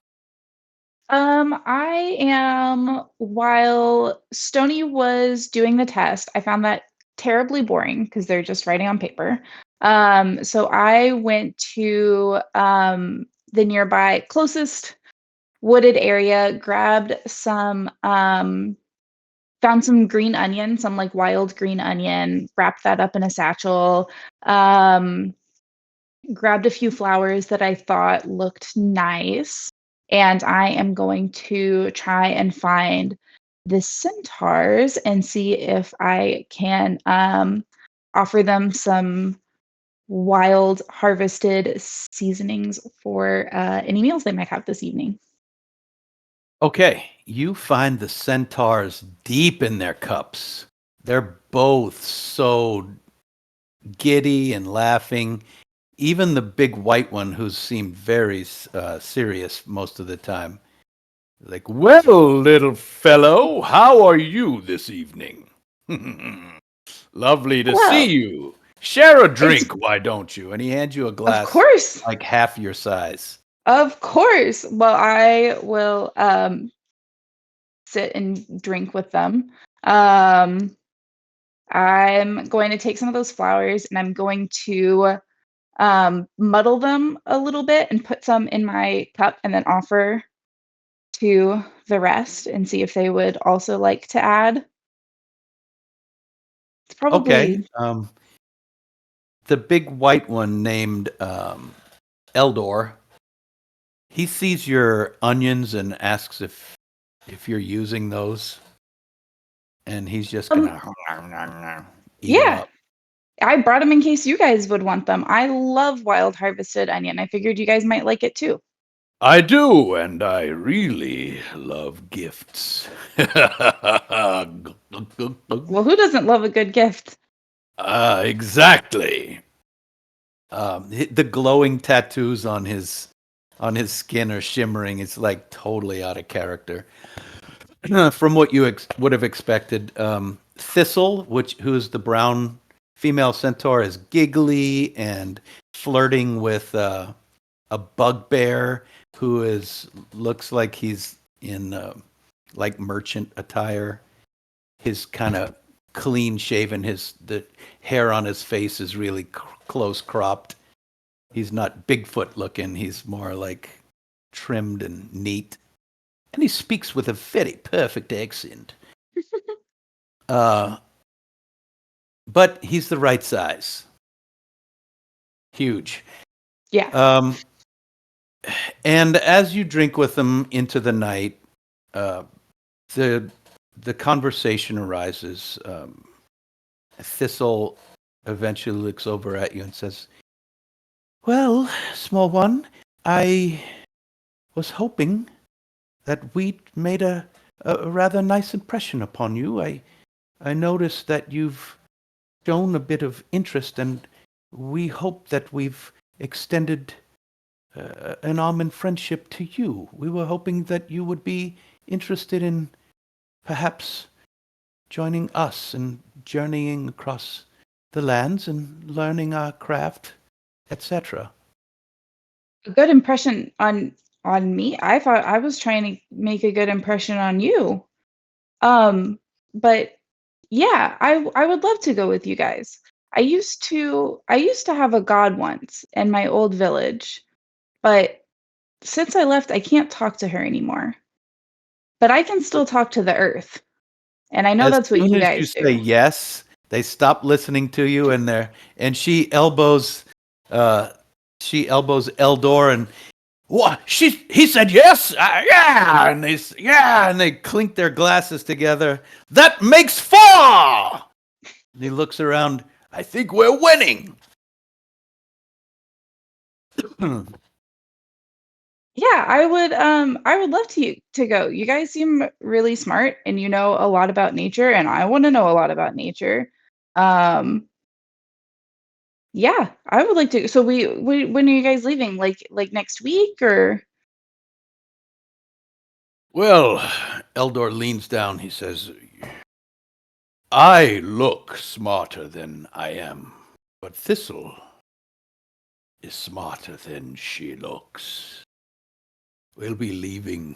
I am, while Stony was doing the test, I found that terribly boring because they're just writing on paper. So I went to the nearby closest wooded area, grabbed some, found some green onion, some like wild green onion, wrapped that up in a satchel, grabbed a few flowers that I thought looked nice, and I am going to try and find the centaurs and see if I can offer them some wild harvested seasonings for any meals they might have this evening. Okay, you find the centaurs deep in their cups. They're both so giddy and laughing. Even the big white one, who seemed very serious most of the time, like, well, little fellow, how are you this evening? Lovely to see Well, you. Share a it's drink, why don't you? And he hands you a of glass course, like half your size. of course. Well, I will sit and drink with them. Um, I'm going to take some of those flowers and I'm going to muddle them a little bit and put some in my cup and then offer to the rest and see if they would also like to add. It's Okay. probably, The big white one named Eldor, he sees your onions and asks if you're using those, and he's just um, gonna eat them yeah, up. I brought them in case you guys would want them. I love wild harvested onion. I figured you guys might like it too. I do, and I really love gifts. Well, who doesn't love a good gift? Exactly. The glowing tattoos on his skin are shimmering. It's like totally out of character from what you would have expected. Thistle, who's the brown female centaur, is giggly and flirting with a bugbear who looks like he's in like merchant attire. His kind of clean shaven. The hair on his face is really close cropped. He's not Bigfoot looking. He's more like trimmed and neat. And he speaks with a very perfect accent. Uh, but he's the right size. Huge. Yeah. And as you drink with him into the night, uh, the conversation arises. Thistle eventually looks over at you and says, Well, small one, I was hoping that we made a rather nice impression upon you. I noticed that you've shown a bit of interest, and we hope that we've extended an arm in friendship to you. We were hoping that you would be interested in perhaps joining us and journeying across the lands and learning our craft, etc. A good impression on me. I thought I was trying to make a good impression on you. But yeah, I would love to go with you guys. I used to have a god once in my old village, but since I left, I can't talk to her anymore. But I can still talk to the earth, and I know As that's what soon you as you guys say do. yes, they stop listening to you, and uh, she elbows Eldor, and what? He said yes, yeah, and they clink their glasses together. That makes 4. And he looks around. I think we're winning. Yeah, I would love to go. You guys seem really smart and you know a lot about nature and I want to know a lot about nature. Um yeah, I would like to. So we when are you guys leaving? Like next week or Well, Eldor leans down. He says, I look smarter than I am, but Thistle is smarter than she looks. We'll be leaving.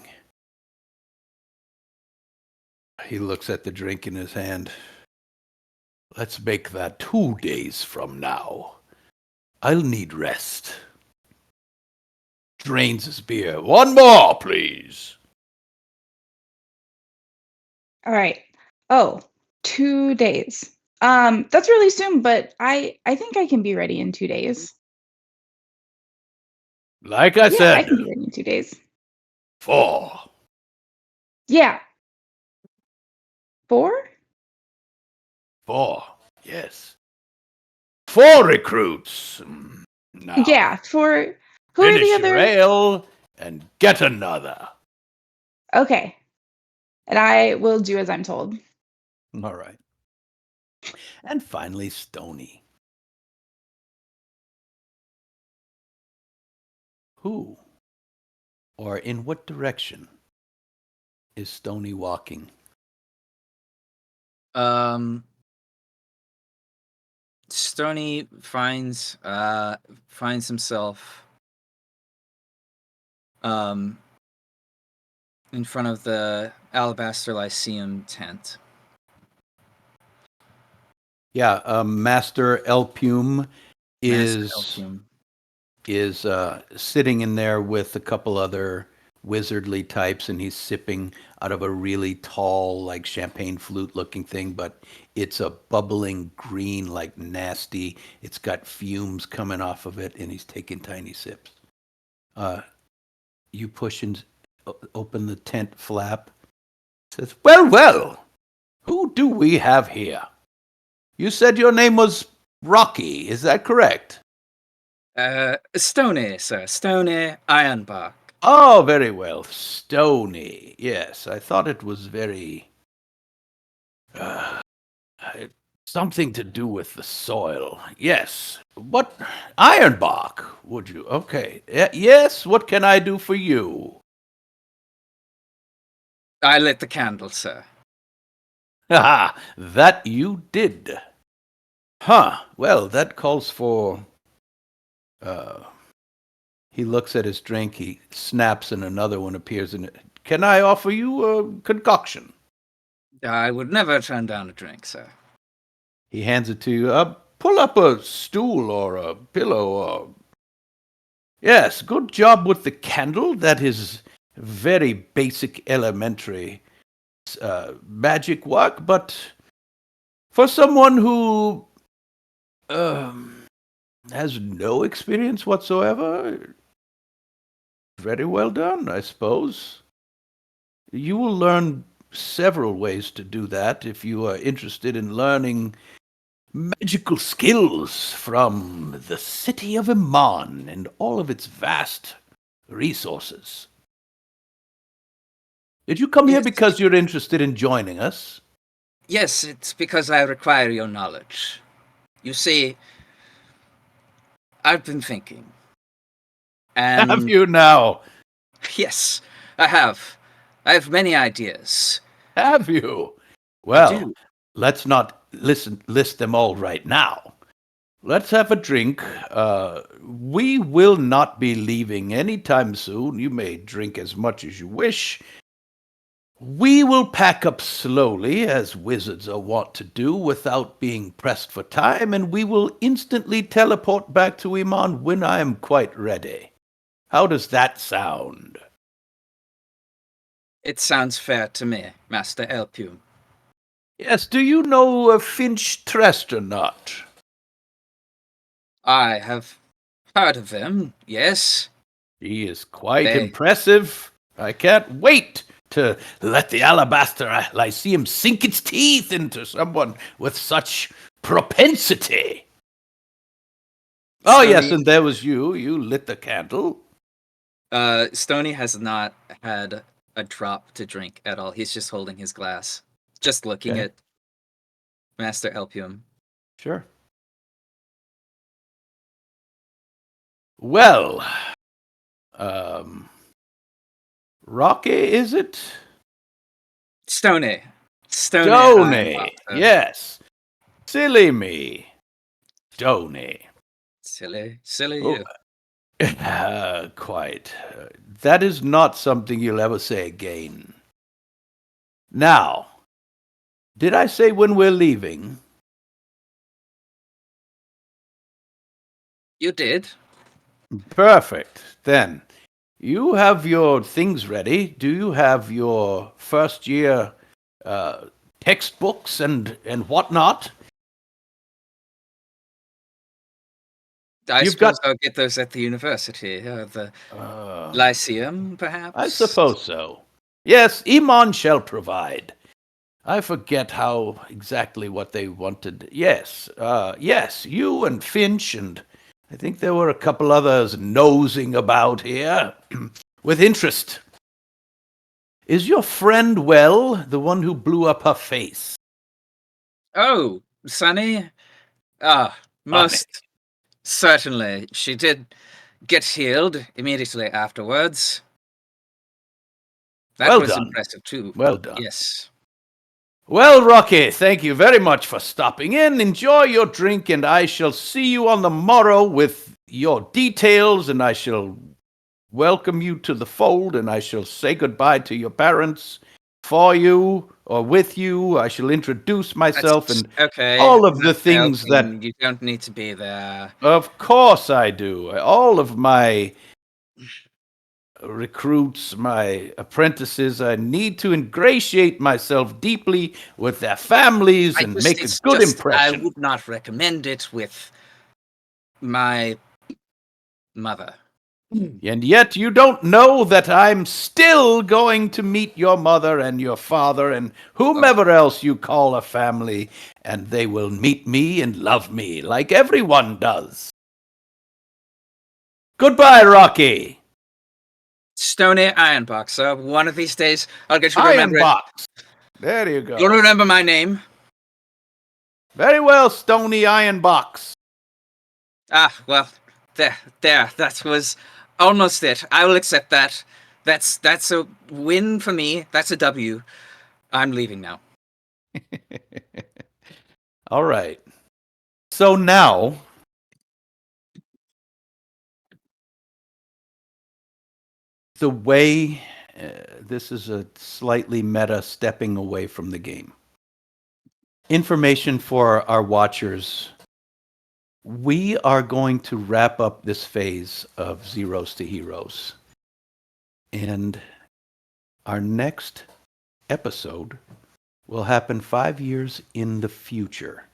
He looks at the drink in his hand. Let's make that 2 days from now. I'll need rest. Drains his beer. One more, please. all right. Oh, 2 days. That's really soon, but I think I can be ready in 2 days. Like I Yeah, I said, can be ready in 2 days. 4. Yeah. 4? 4. Yes. 4 recruits. Now, Yeah, for who are the finish your other? ale and get another. Okay. And I will do as I'm told. All right. And finally, Stony. Who or in what direction is Stony walking? Stony finds himself in front of the Alabaster Lyceum tent. Yeah, Master Elpume Master is Elfume. is sitting in there with a couple other wizardly types, and he's sipping out of a really tall, like champagne flute looking thing, but it's a bubbling green, like nasty. It's got fumes coming off of it, and he's taking tiny sips. You push and open the tent flap. Says, well, well, who do we have here? You said your name was Rocky, is that correct? Stony, sir. Stony Ironbark. Oh, very well. Stony. Yes, I thought it was very. Uh, something to do with the soil. Yes. What? Ironbark, would you? Okay. Yes, what can I do for you? I lit the candle, sir. Ha! That you did. Huh. Well, that calls for. He looks at his drink, he snaps, and another one appears in it. Can I offer you a concoction? I would never turn down a drink, sir. He hands it to you. Pull up a stool or a pillow or. Yes, good job with the candle. That is very basic, elementary magic work, but for someone who has no experience whatsoever, very well done, I suppose. You will learn several ways to do that if you are interested in learning magical skills from the city of Iman and all of its vast resources. Did you come here Yes. because you're interested in joining us? Yes, it's because I require your knowledge. You see, I've been thinking. Have And you now? yes, I have. I have many ideas. Have you? I Well, do. let's not list them all right now. Let's have a drink. We will not be leaving anytime soon. You may drink as much as you wish. We will pack up slowly, as wizards are wont to do, without being pressed for time, and we will instantly teleport back to Iman when I am quite ready. How does that sound? It sounds fair to me, Master Elpium. Yes, do you know Finch Tresternut? I have heard of them, yes. He is quite They- impressive. I can't wait to let the Alabaster Lyceum sink its teeth into someone with such propensity. Oh, yes, Stony- and there was you. You lit the candle. Stony has not had a drop to drink at all. He's just holding his glass, just looking Okay. at Master Elpium. Sure. Well, Rocky, is it? Stony. Stony. Yes. Silly me. Stony. Silly Oh, you. quite. That is not something you'll ever say again. Now, did I say when we're leaving? You did. Perfect. Then, you have your things ready. Do you have your first year textbooks and whatnot? I You've suppose got- I'll get those at the university, the Lyceum, perhaps. I suppose so. Yes, Iman shall provide. I forget how exactly what they wanted. Yes, yes, you and Finch, and I think there were a couple others nosing about here with interest. Is your friend well, the one who blew up her face? Oh, Sunny? Ah, most certainly. She did get healed immediately afterwards. That Well was done. impressive too. Well done. Yes. Well, Rocky, thank you very much for stopping in. Enjoy your drink, and I shall see you on the morrow with your details, and I shall welcome you to the fold, and I shall say goodbye to your parents for you or with you. I shall introduce myself and okay. all of the Master things Elpium, that... you don't need to be there. Of course I do. All of my recruits, my apprentices, I need to ingratiate myself deeply with their families and make a good impression. I would not recommend it with my mother. And yet you don't know that I'm still going to meet your mother and your father and whomever else you call a family, and they will meet me and love me like everyone does. Goodbye, Rocky. Stony Ironbox. One of these days, I'll get you to remember it. Ironbox. There you go. You'll remember my name. Very well, Stony Ironbox. Ah, well, there. That was almost it. I will accept that. That's a win for me. That's a W. I'm leaving now. All right. So now, the way this is a slightly meta stepping away from the game. Information for our watchers. We are going to wrap up this phase of Zeros to Heroes. And our next episode will happen 5 years in the future.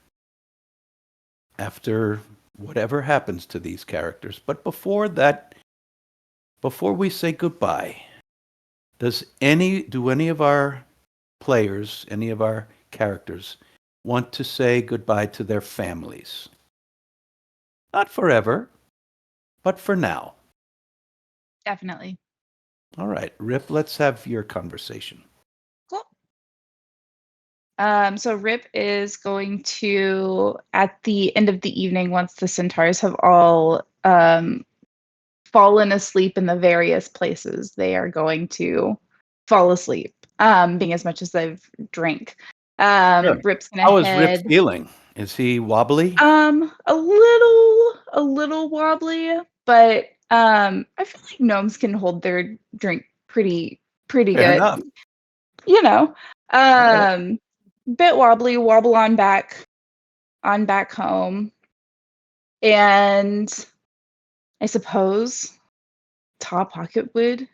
After whatever happens to these characters. But before that, before we say goodbye, do any of our players, any of our characters, want to say goodbye to their families. Not forever, but for now. Definitely. All right, Rip, let's have your conversation. Cool. So Rip is going to, at the end of the evening, once the centaurs have all fallen asleep in the various places, they are going to fall asleep, being as much as they've drank. Sure. Rip's gonna How is Rip head feeling? Is he wobbly? a little wobbly, but I feel like gnomes can hold their drink pretty Fair good. enough. You know. All right. Bit wobbly, wobble on back home. And I suppose Top Pocket would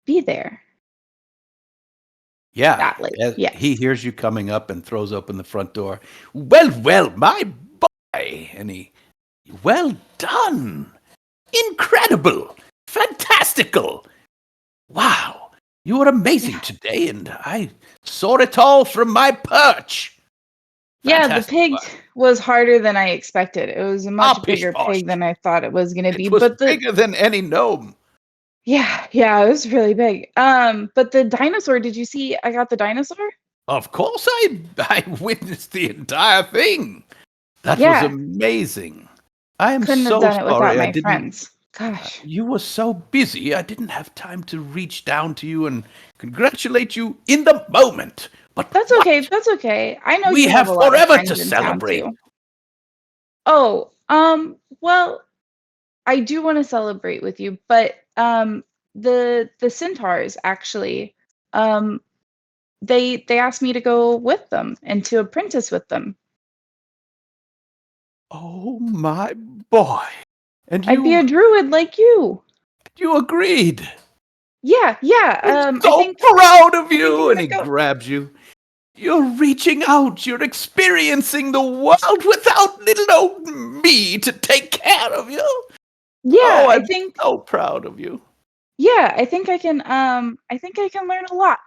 be there Yeah, that late. Yes. he hears you coming up and throws open the front door. Well, my boy, well done, incredible, fantastical. Wow, you were amazing today, and I saw it all from my perch. Yeah, the Fantastic pig work. was harder than I expected. It was a much Pish bigger posh. pig than I thought it was gonna be. It was But the bigger than any gnome. yeah, it was really big. But the dinosaur, did you see I got the dinosaur? Of course, I witnessed the entire thing. That was Yeah. amazing. I am Couldn't have so done it without sorry I my didn't. friends. Gosh. You were so busy, I didn't have time to reach down to you and congratulate you in the moment. But That's what? okay. That's okay. I know We you have have a lot of forever to friends in town celebrate. too. Oh, well, I do want to celebrate with you, but the centaurs actually, um, they asked me to go with them and to apprentice with them. Oh my boy. And I'd be a druid like you. you agreed. Yeah. I'm I so think proud of I think you. you And should he go. grabs you. You're reaching out. You're experiencing the world without little old me to take care of you. Yeah, Oh, I I'm think so proud of you. yeah, I think I can learn a lot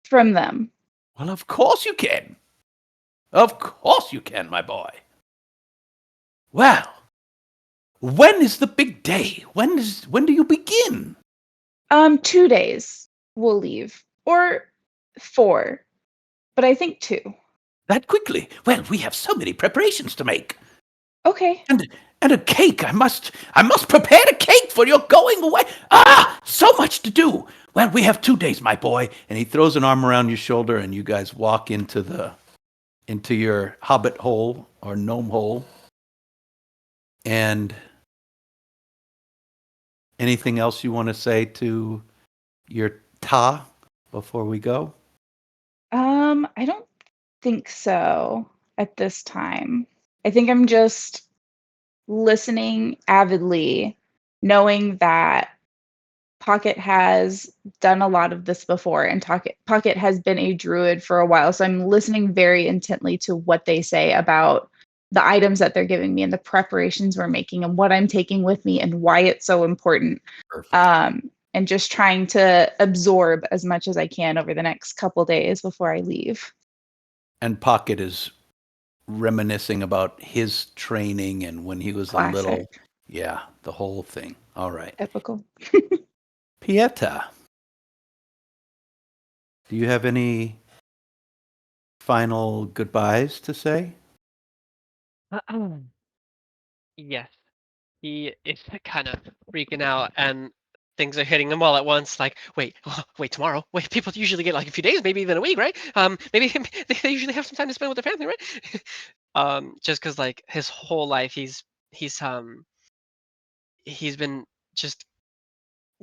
from them. Well, of course you can. Of course you can, my boy. Well, when is the big day? When do you begin? 2 days we'll leave. Or 4, but I think 2. That quickly? Well, we have so many preparations to make. Okay. And a cake. I must prepare a cake for your going away. So much to do. Well, we have 2 days, my boy. And he throws an arm around your shoulder and you guys walk into your hobbit hole or gnome hole. And anything else you want to say to your ta before we go? I don't think so at this time. I think I'm just listening avidly, knowing that Pocket has done a lot of this before, and Pocket has been a druid for a while. So I'm listening very intently to what they say about the items that they're giving me and the preparations we're making and what I'm taking with me and why it's so important. Perfect. And just trying to absorb as much as I can over the next couple days before I leave. And Pocket is reminiscing about his training and when he was a little. Classic. Yeah, the whole thing. All right. Typical. Pieta, do you have any final goodbyes to say? Yes, he is kind of freaking out, and things are hitting him all at once. Like, wait, wait, tomorrow? Wait, people usually get like a few days, maybe even a week, right? Maybe they usually have some time to spend with their family, right? Just because like his whole life he's he's been just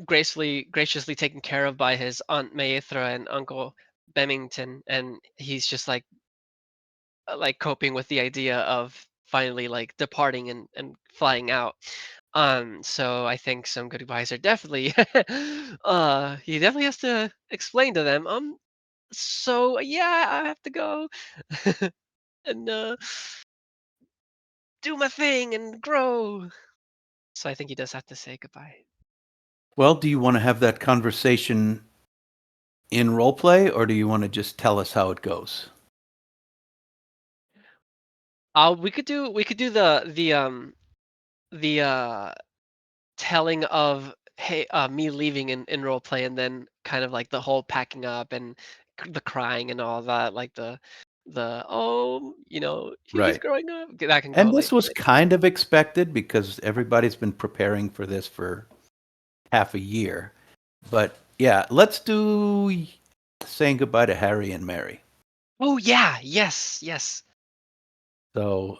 graciously taken care of by his aunt Maethra and uncle Bemington, and he's just like coping with the idea of finally like departing and flying out. So I think some goodbyes are definitely he definitely has to explain to them. So yeah, I have to go and do my thing and grow. So I think he does have to say goodbye. Well, do you want to have that conversation in role play or do you want to just tell us how it goes? we could do the telling of hey me leaving in role play, and then kind of like the whole packing up and the crying and all that, like the oh he's Right. growing up, that can go And this like was kind of expected because everybody's been preparing for this for half a year. But yeah, let's do saying goodbye to Harry and Mary. oh yeah, yes. So,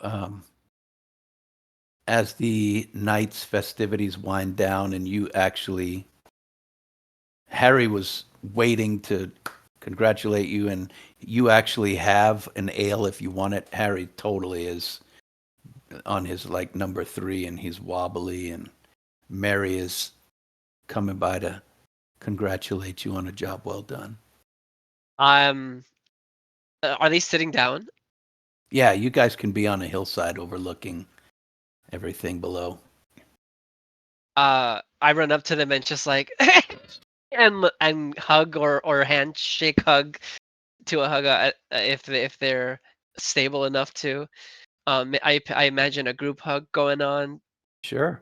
as the night's festivities wind down and Harry was waiting to congratulate you, and you actually have an ale if you want it. Harry totally is on his like number 3 and he's wobbly, and Mary is coming by to congratulate you on a job well done. um are they sitting down? Yeah, you guys can be on a hillside overlooking everything below. I run up to them and just like and hug or handshake hug to a hug, if they're stable enough to. I imagine a group hug going on. Sure.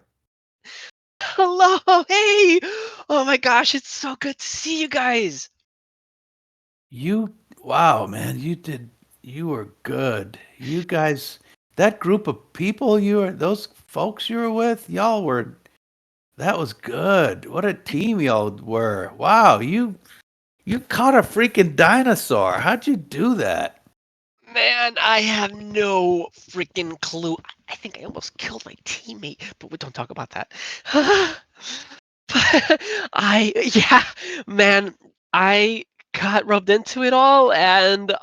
Hello, hey! Oh my gosh, it's so good to see you guys. Wow, man, you were good. You guys, that group of people those folks you were with, that was good. What a team y'all were. Wow, you caught a freaking dinosaur. How'd you do that? Man, I have no freaking clue. I think I almost killed my teammate, but we don't talk about that. Yeah, man, I got rubbed into it all, and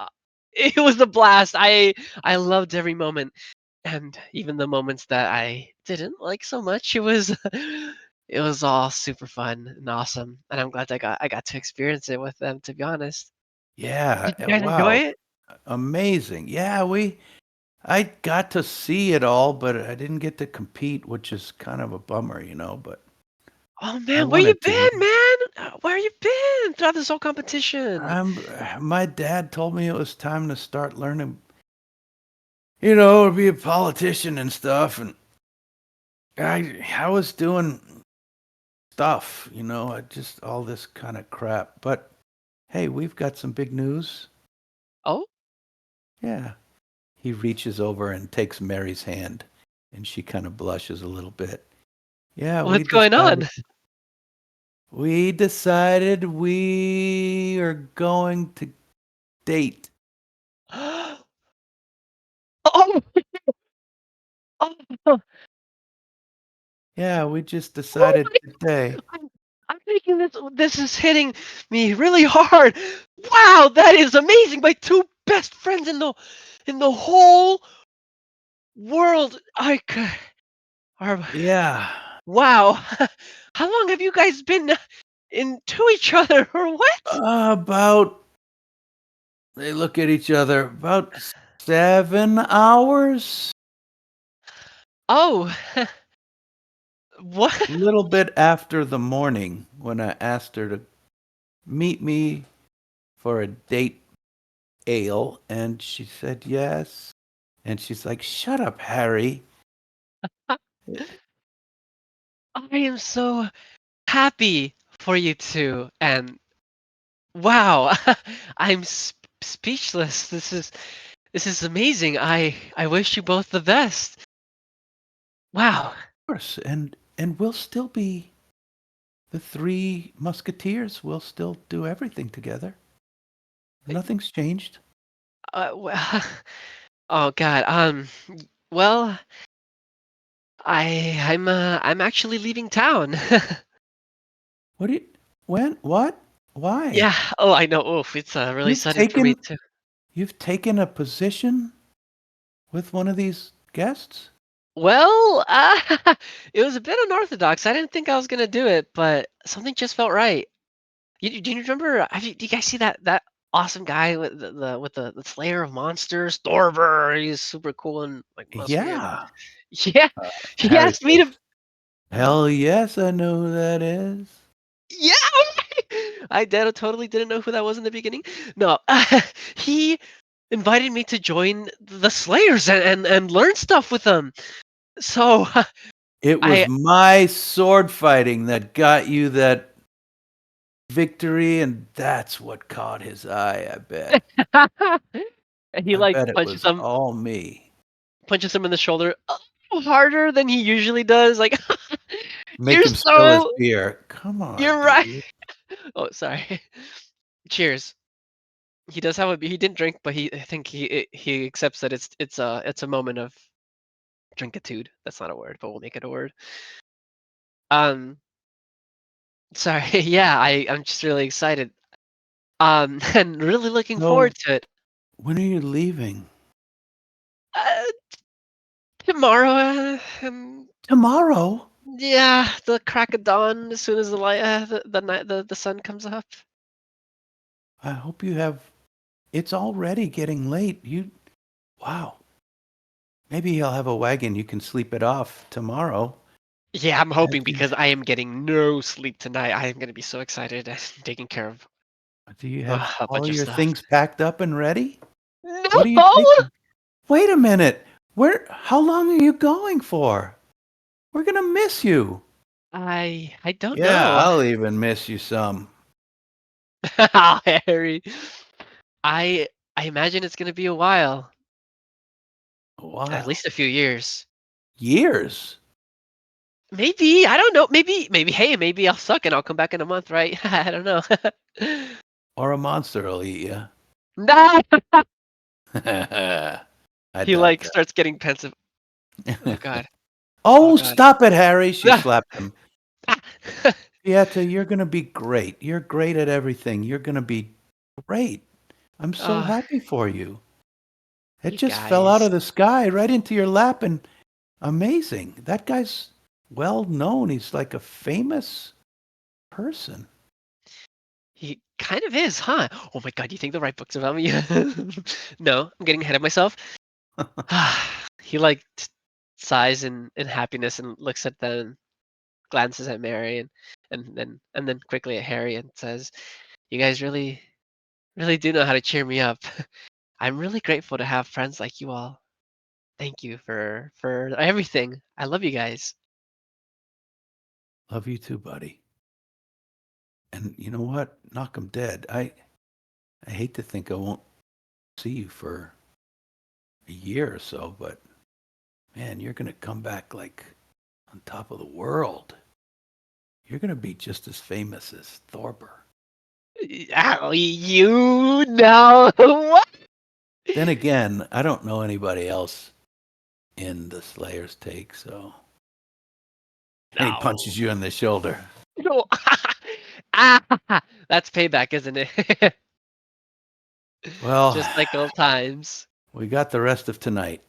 it was a blast. I loved every moment, and even the moments that I didn't like so much. It was it was all super fun and awesome, and I'm glad I got to experience it with them. To be honest, Yeah, did you guys enjoy wow. it? Amazing. Yeah, I got to see it all, but I didn't get to compete, which is kind of a bummer, but Oh I man, where you wanted to. been, man? Where you been throughout this whole competition? My dad told me it was time to start learning, to be a politician and stuff, and I was doing stuff, just all this kind of crap. But hey, we've got some big news. Oh, Yeah. He reaches over and takes Mary's hand, and she kind of blushes a little bit. Yeah, what's going on? we decided we are going to date. Oh, oh, Yeah, we just oh decided my! today. I'm taking this. This is hitting me really hard. Wow, that is amazing. My two best friends in the whole world. Are Yeah. wow. How long have you guys been into each other, or what? About, they look at each other, about 7 hours. Oh, what? A little bit after the morning when I asked her to meet me for a date ale, and she said yes. And she's like, "Shut up, Harry." I am so happy for you two, and wow, I'm speechless. This is amazing. I wish you both the best. Wow. Of course, and we'll still be the three musketeers. We'll still do everything together. Nothing's changed. Well, oh God. Well, I'm actually leaving town. What do you, when, what, why? Yeah. Oh, I know. Oof, it's really You've sudden for me taken too. you've taken a position with one of these guests? Well, it was a bit unorthodox. I didn't think I was gonna do it, but something just felt right. Do you remember? Do you guys see that awesome guy with the Slayer of Monsters, Thorber? He's super cool and like muscular. Yeah. Yeah, he Harry asked me says, to. "Hell yes, I know who that is." Yeah, I totally didn't know who that was in the beginning. No, he invited me to join the Slayers and learn stuff with them. So It was I my sword fighting that got you that victory, and that's what caught his eye, I bet. and he I like bet it was all me. punches him in the shoulder harder than he usually does. Like Make you're him spill his so beer. Come on, you're right. dude. Oh, sorry. Cheers. He does have he didn't drink, but I think he accepts that it's a moment of drinkitude. That's not a word, but we'll make it a word. Um, sorry. Yeah, I'm just really excited. And really looking So, forward to it. when are you leaving? Uh, Tomorrow, Tomorrow? yeah, the crack of dawn as soon as the light, the night, the sun comes up. I hope you have. It's already getting late. Wow. Maybe he'll have a wagon. You can sleep it off tomorrow. Yeah, I'm hoping As you- because I am getting no sleep tonight. I am gonna be so excited and taking care of Do you have a all bunch of your stuff. things packed up and ready? What are you No, taking? Wait a minute. How long are you going for? We're gonna miss you. I don't Yeah, know. I'll even miss you some. Harry. I I imagine it's gonna be a while, A at while. least a few years. Years. Maybe I don't know. Maybe hey, maybe I'll suck and I'll come back in a month, right? I don't know. Or a monster will eat you. No. I He doubt like starts getting pensive. Oh that. god. Oh Oh, god. stop it, Harry. She Ah. slapped him. Pieta, you're gonna be great. You're great at everything. You're gonna be great. I'm so Oh, happy for you. It you just fell out guys. of the sky right into your lap and amazing. That guy's well known. He's like a famous person. He kind of is, huh? Oh my god, you think the right book's about me? No, I'm getting ahead of myself. He like sighs in happiness and looks at them, glances at Mary and then quickly at Harry and says, "You guys really do know how to cheer me up. I'm really grateful to have friends like you all. Thank you for everything. I love you guys." Love you too, buddy. And you know what? Knock 'em dead. I hate to think I won't see you for a year or so, but man, you're gonna come back like on top of the world. You're gonna be just as famous as Thorber. Ow, you know what? Then again, I don't know anybody else in the Slayer's take, so. And he No. punches you in the shoulder. No. Ah, that's payback, isn't it? Well, Just like old times. we got the rest of tonight.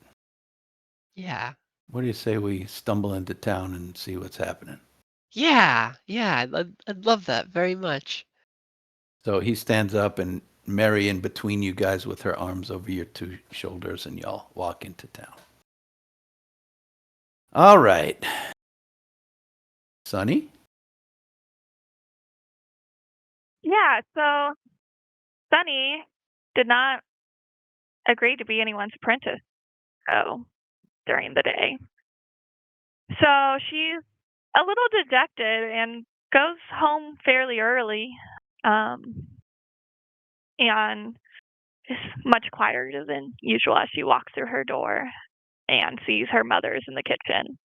Yeah. What do you say we stumble into town and see what's happening? Yeah. Yeah. I'd love that very much. So he stands up and Mary in between you guys with her arms over your two shoulders, and y'all walk into town. All right. Sonny? Yeah, so Sunny did not agree to be anyone's apprentice during the day. So she's a little dejected and goes home fairly early, um, and is much quieter than usual as she walks through her door and sees her mother's in the kitchen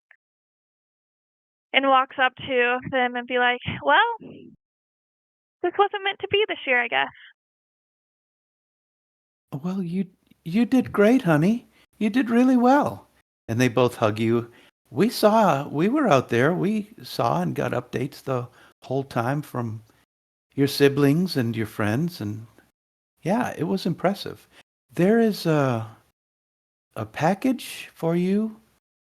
and walks up to them and be like, "Well, this wasn't meant to be this year, I guess." Well, you did great, honey. You did really well. And they both hug you. We were out there. We saw and got updates the whole time from your siblings and your friends, and yeah, it was impressive. There is a package for you.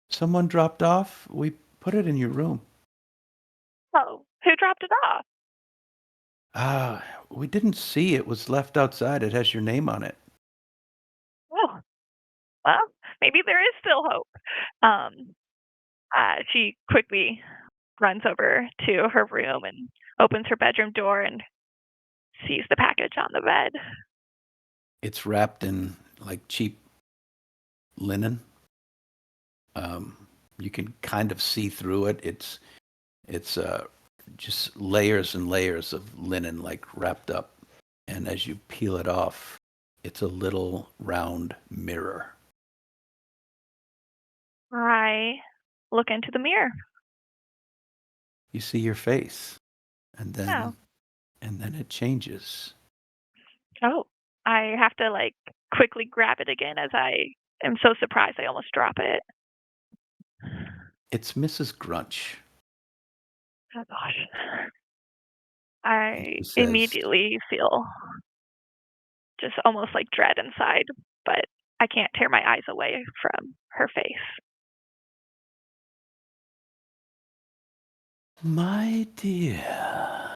Someone dropped off. We put it in your room. Oh, who dropped it off? We didn't see it was left outside. It has your name on it. Oh, well, maybe there is still hope. Um, she quickly runs over to her room and opens her bedroom door and sees the package on the bed. It's wrapped in like cheap linen. You can kind of see through it. It's just layers and layers of linen like wrapped up. And as you peel it off, it's a little round mirror. I look into the mirror. You see your face, and Oh. then it changes. Oh. I have to like quickly grab it again as I am so surprised I almost drop it. It's Mrs. Grunch. Oh gosh. I She says, immediately feel just almost like dread inside, but I can't tear my eyes away from her face. "My dear,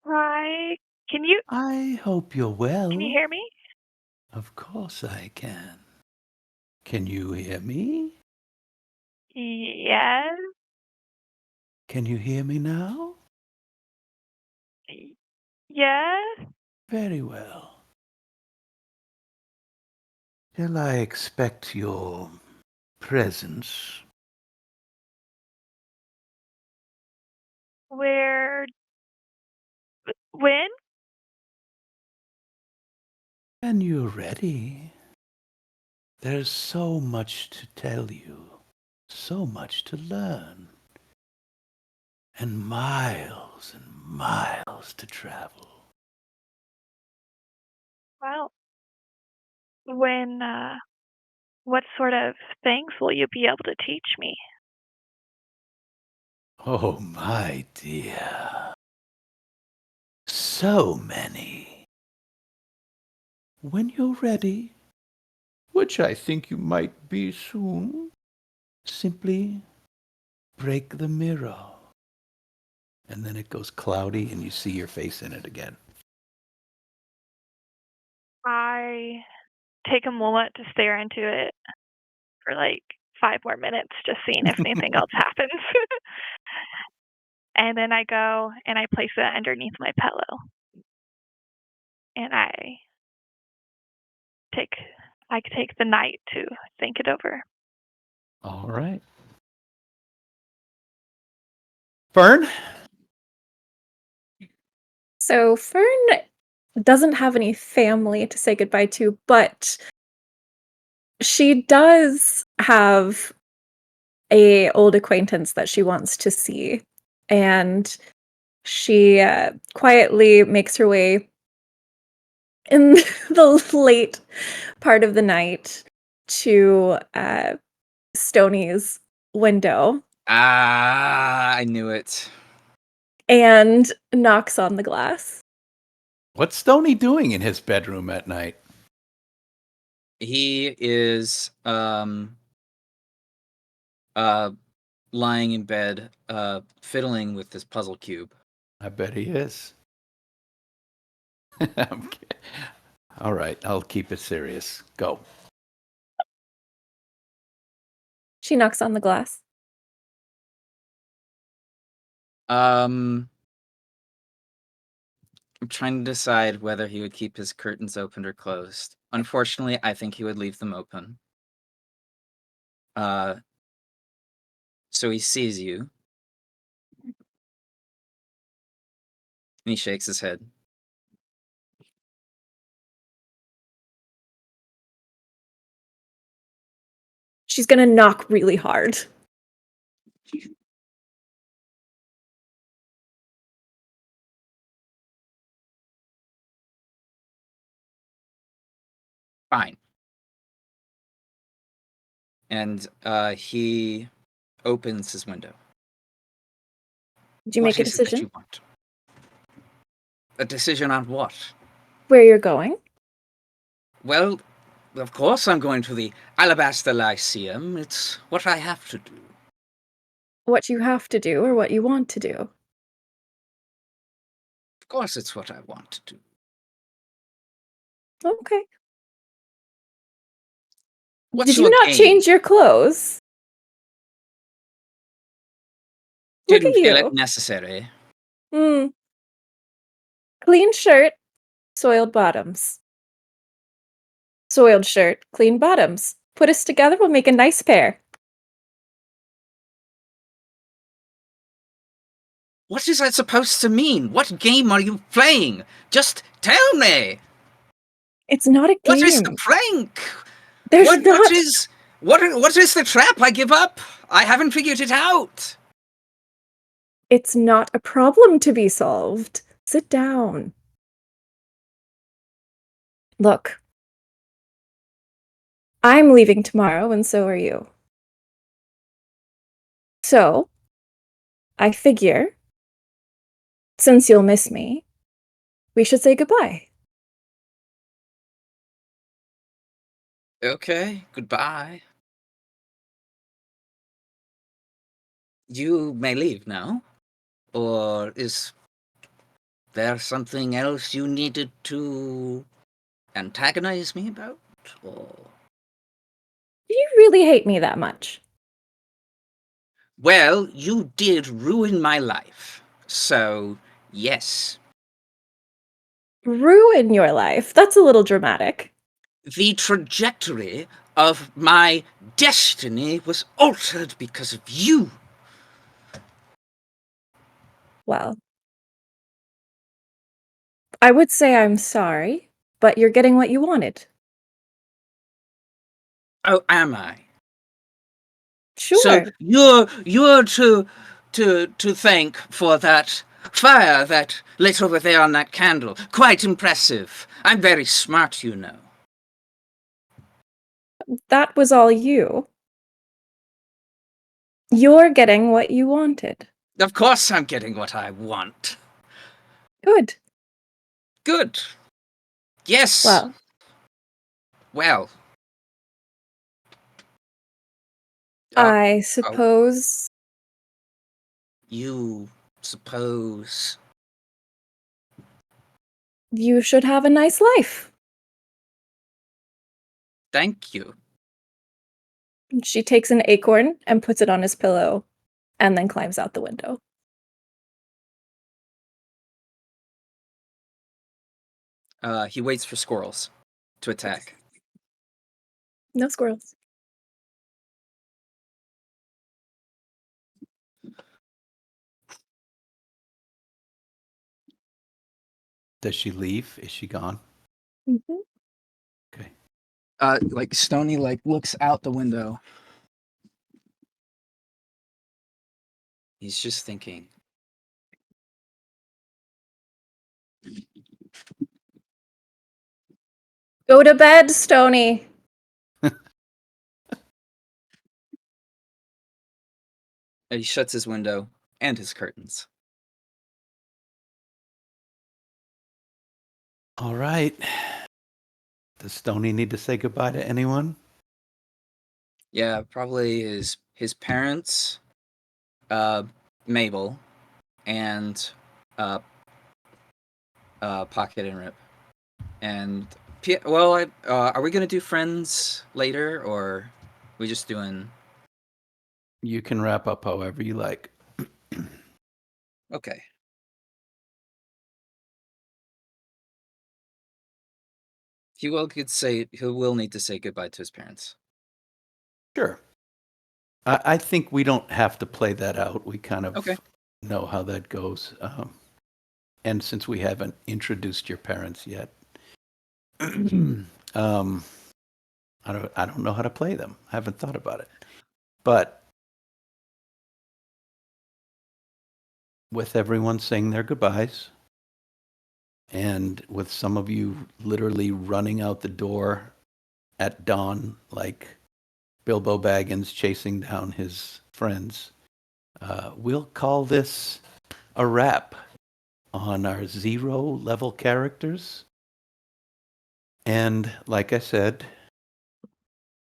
Hi. Can you I hope you're well." hear me? Of course I can. Can you hear me? Yes. Can you hear me now? Yes. Very well. Shall I expect your presence? Where? When? When you're ready. There's so much to tell you, so much to learn, and miles to travel. Well, when, what sort of things will you be able to teach me? Oh, my dear. So many. When you're ready, which I think you might be soon, simply break the mirror. And then it goes cloudy and you see your face in it again. I take a moment to stare into it for like 5 more minutes, just seeing if anything else happens. And then I go and I place it underneath my pillow. And take I take the night to think it over. All right. Fern? So Fern doesn't have any family to say goodbye to, but she does have a old acquaintance that she wants to see, and she quietly makes her way in the late part of the night to Stoney's window I knew it. and knocks on the glass. What's Stoney doing in his bedroom at night? He is lying in bed, fiddling with this puzzle cube. I bet he is. I'm kidding. All right, I'll keep it serious. Go. She knocks on the glass. I'm trying to decide whether he would keep his curtains open or closed. Unfortunately, I think he would leave them open. So he sees you. And he shakes his head. She's gonna knock really hard. Fine. And he opens his window. Did you What make a is it that decision? you want? A decision on what? Where you're going? Well, of course I'm going to the Alabaster Lyceum. It's what I have to do. What you have to do or what you want to do? Of course it's what I want to do. Okay. What's Did you your not game? change your clothes? Look Didn't at feel you. it necessary. Hmm. Clean shirt, soiled bottoms. Soiled shirt, clean bottoms. Put us together, we'll make a nice pair. What is that supposed to mean? What game are you playing? Just tell me! It's not a What is the game. prank? There's What not. what is the trap? I give up. I haven't figured it out. It's not a problem to be solved. Sit down. Look. I'm leaving tomorrow, and so are you. So, I figure, since you'll miss me, we should say goodbye. Okay, goodbye. You may leave now. Or is there something else you needed to antagonize me about? Or... Do you really hate me that much? Well, you did ruin my life. So, yes. Ruin your life? That's a little dramatic. The trajectory of my destiny was altered because of you. Well, I would say I'm sorry, but you're getting what you wanted. Oh, am I? Sure. So you're to thank for that fire that lit over there on that candle. Quite impressive. I'm very smart, you know. That was all you. You're getting what you wanted. Of course I'm getting what I want. Good. Good. Yes. Well, Well. I suppose You suppose. you should have a nice life. Thank you. She takes an acorn and puts it on his pillow and then climbs out the window. He waits for squirrels to attack. No squirrels. Does she leave? Is she gone? Mhm. Okay. Like Stony looks out the window. He's just thinking. Go to bed, Stony. He shuts his window and his curtains. All right. Does Stony need to say goodbye to anyone? Yeah, probably his parents, Mabel, and Pocket and Rip. And are we gonna do friends later, or are we just doing? You can wrap up however you like. Okay. He will need to say goodbye to his parents. Sure. I think we don't have to play that out. We kind of Okay. know how that goes. And since we haven't introduced your parents yet, I don't know how to play them. I haven't thought about it. But with everyone saying their goodbyes, and with some of you literally running out the door at dawn like Bilbo Baggins chasing down his friends, we'll call this a wrap on our 0 level characters. And like I said,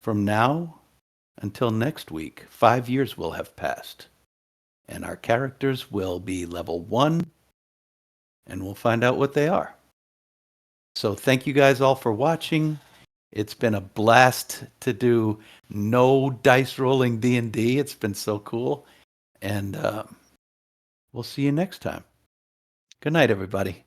from now until next week, 5 years will have passed. And our characters will be level 1, and we'll find out what they are. So thank you guys all for watching. It's been a blast to do no dice rolling D&D. It's been so cool. And we'll see you next time. Good night, everybody.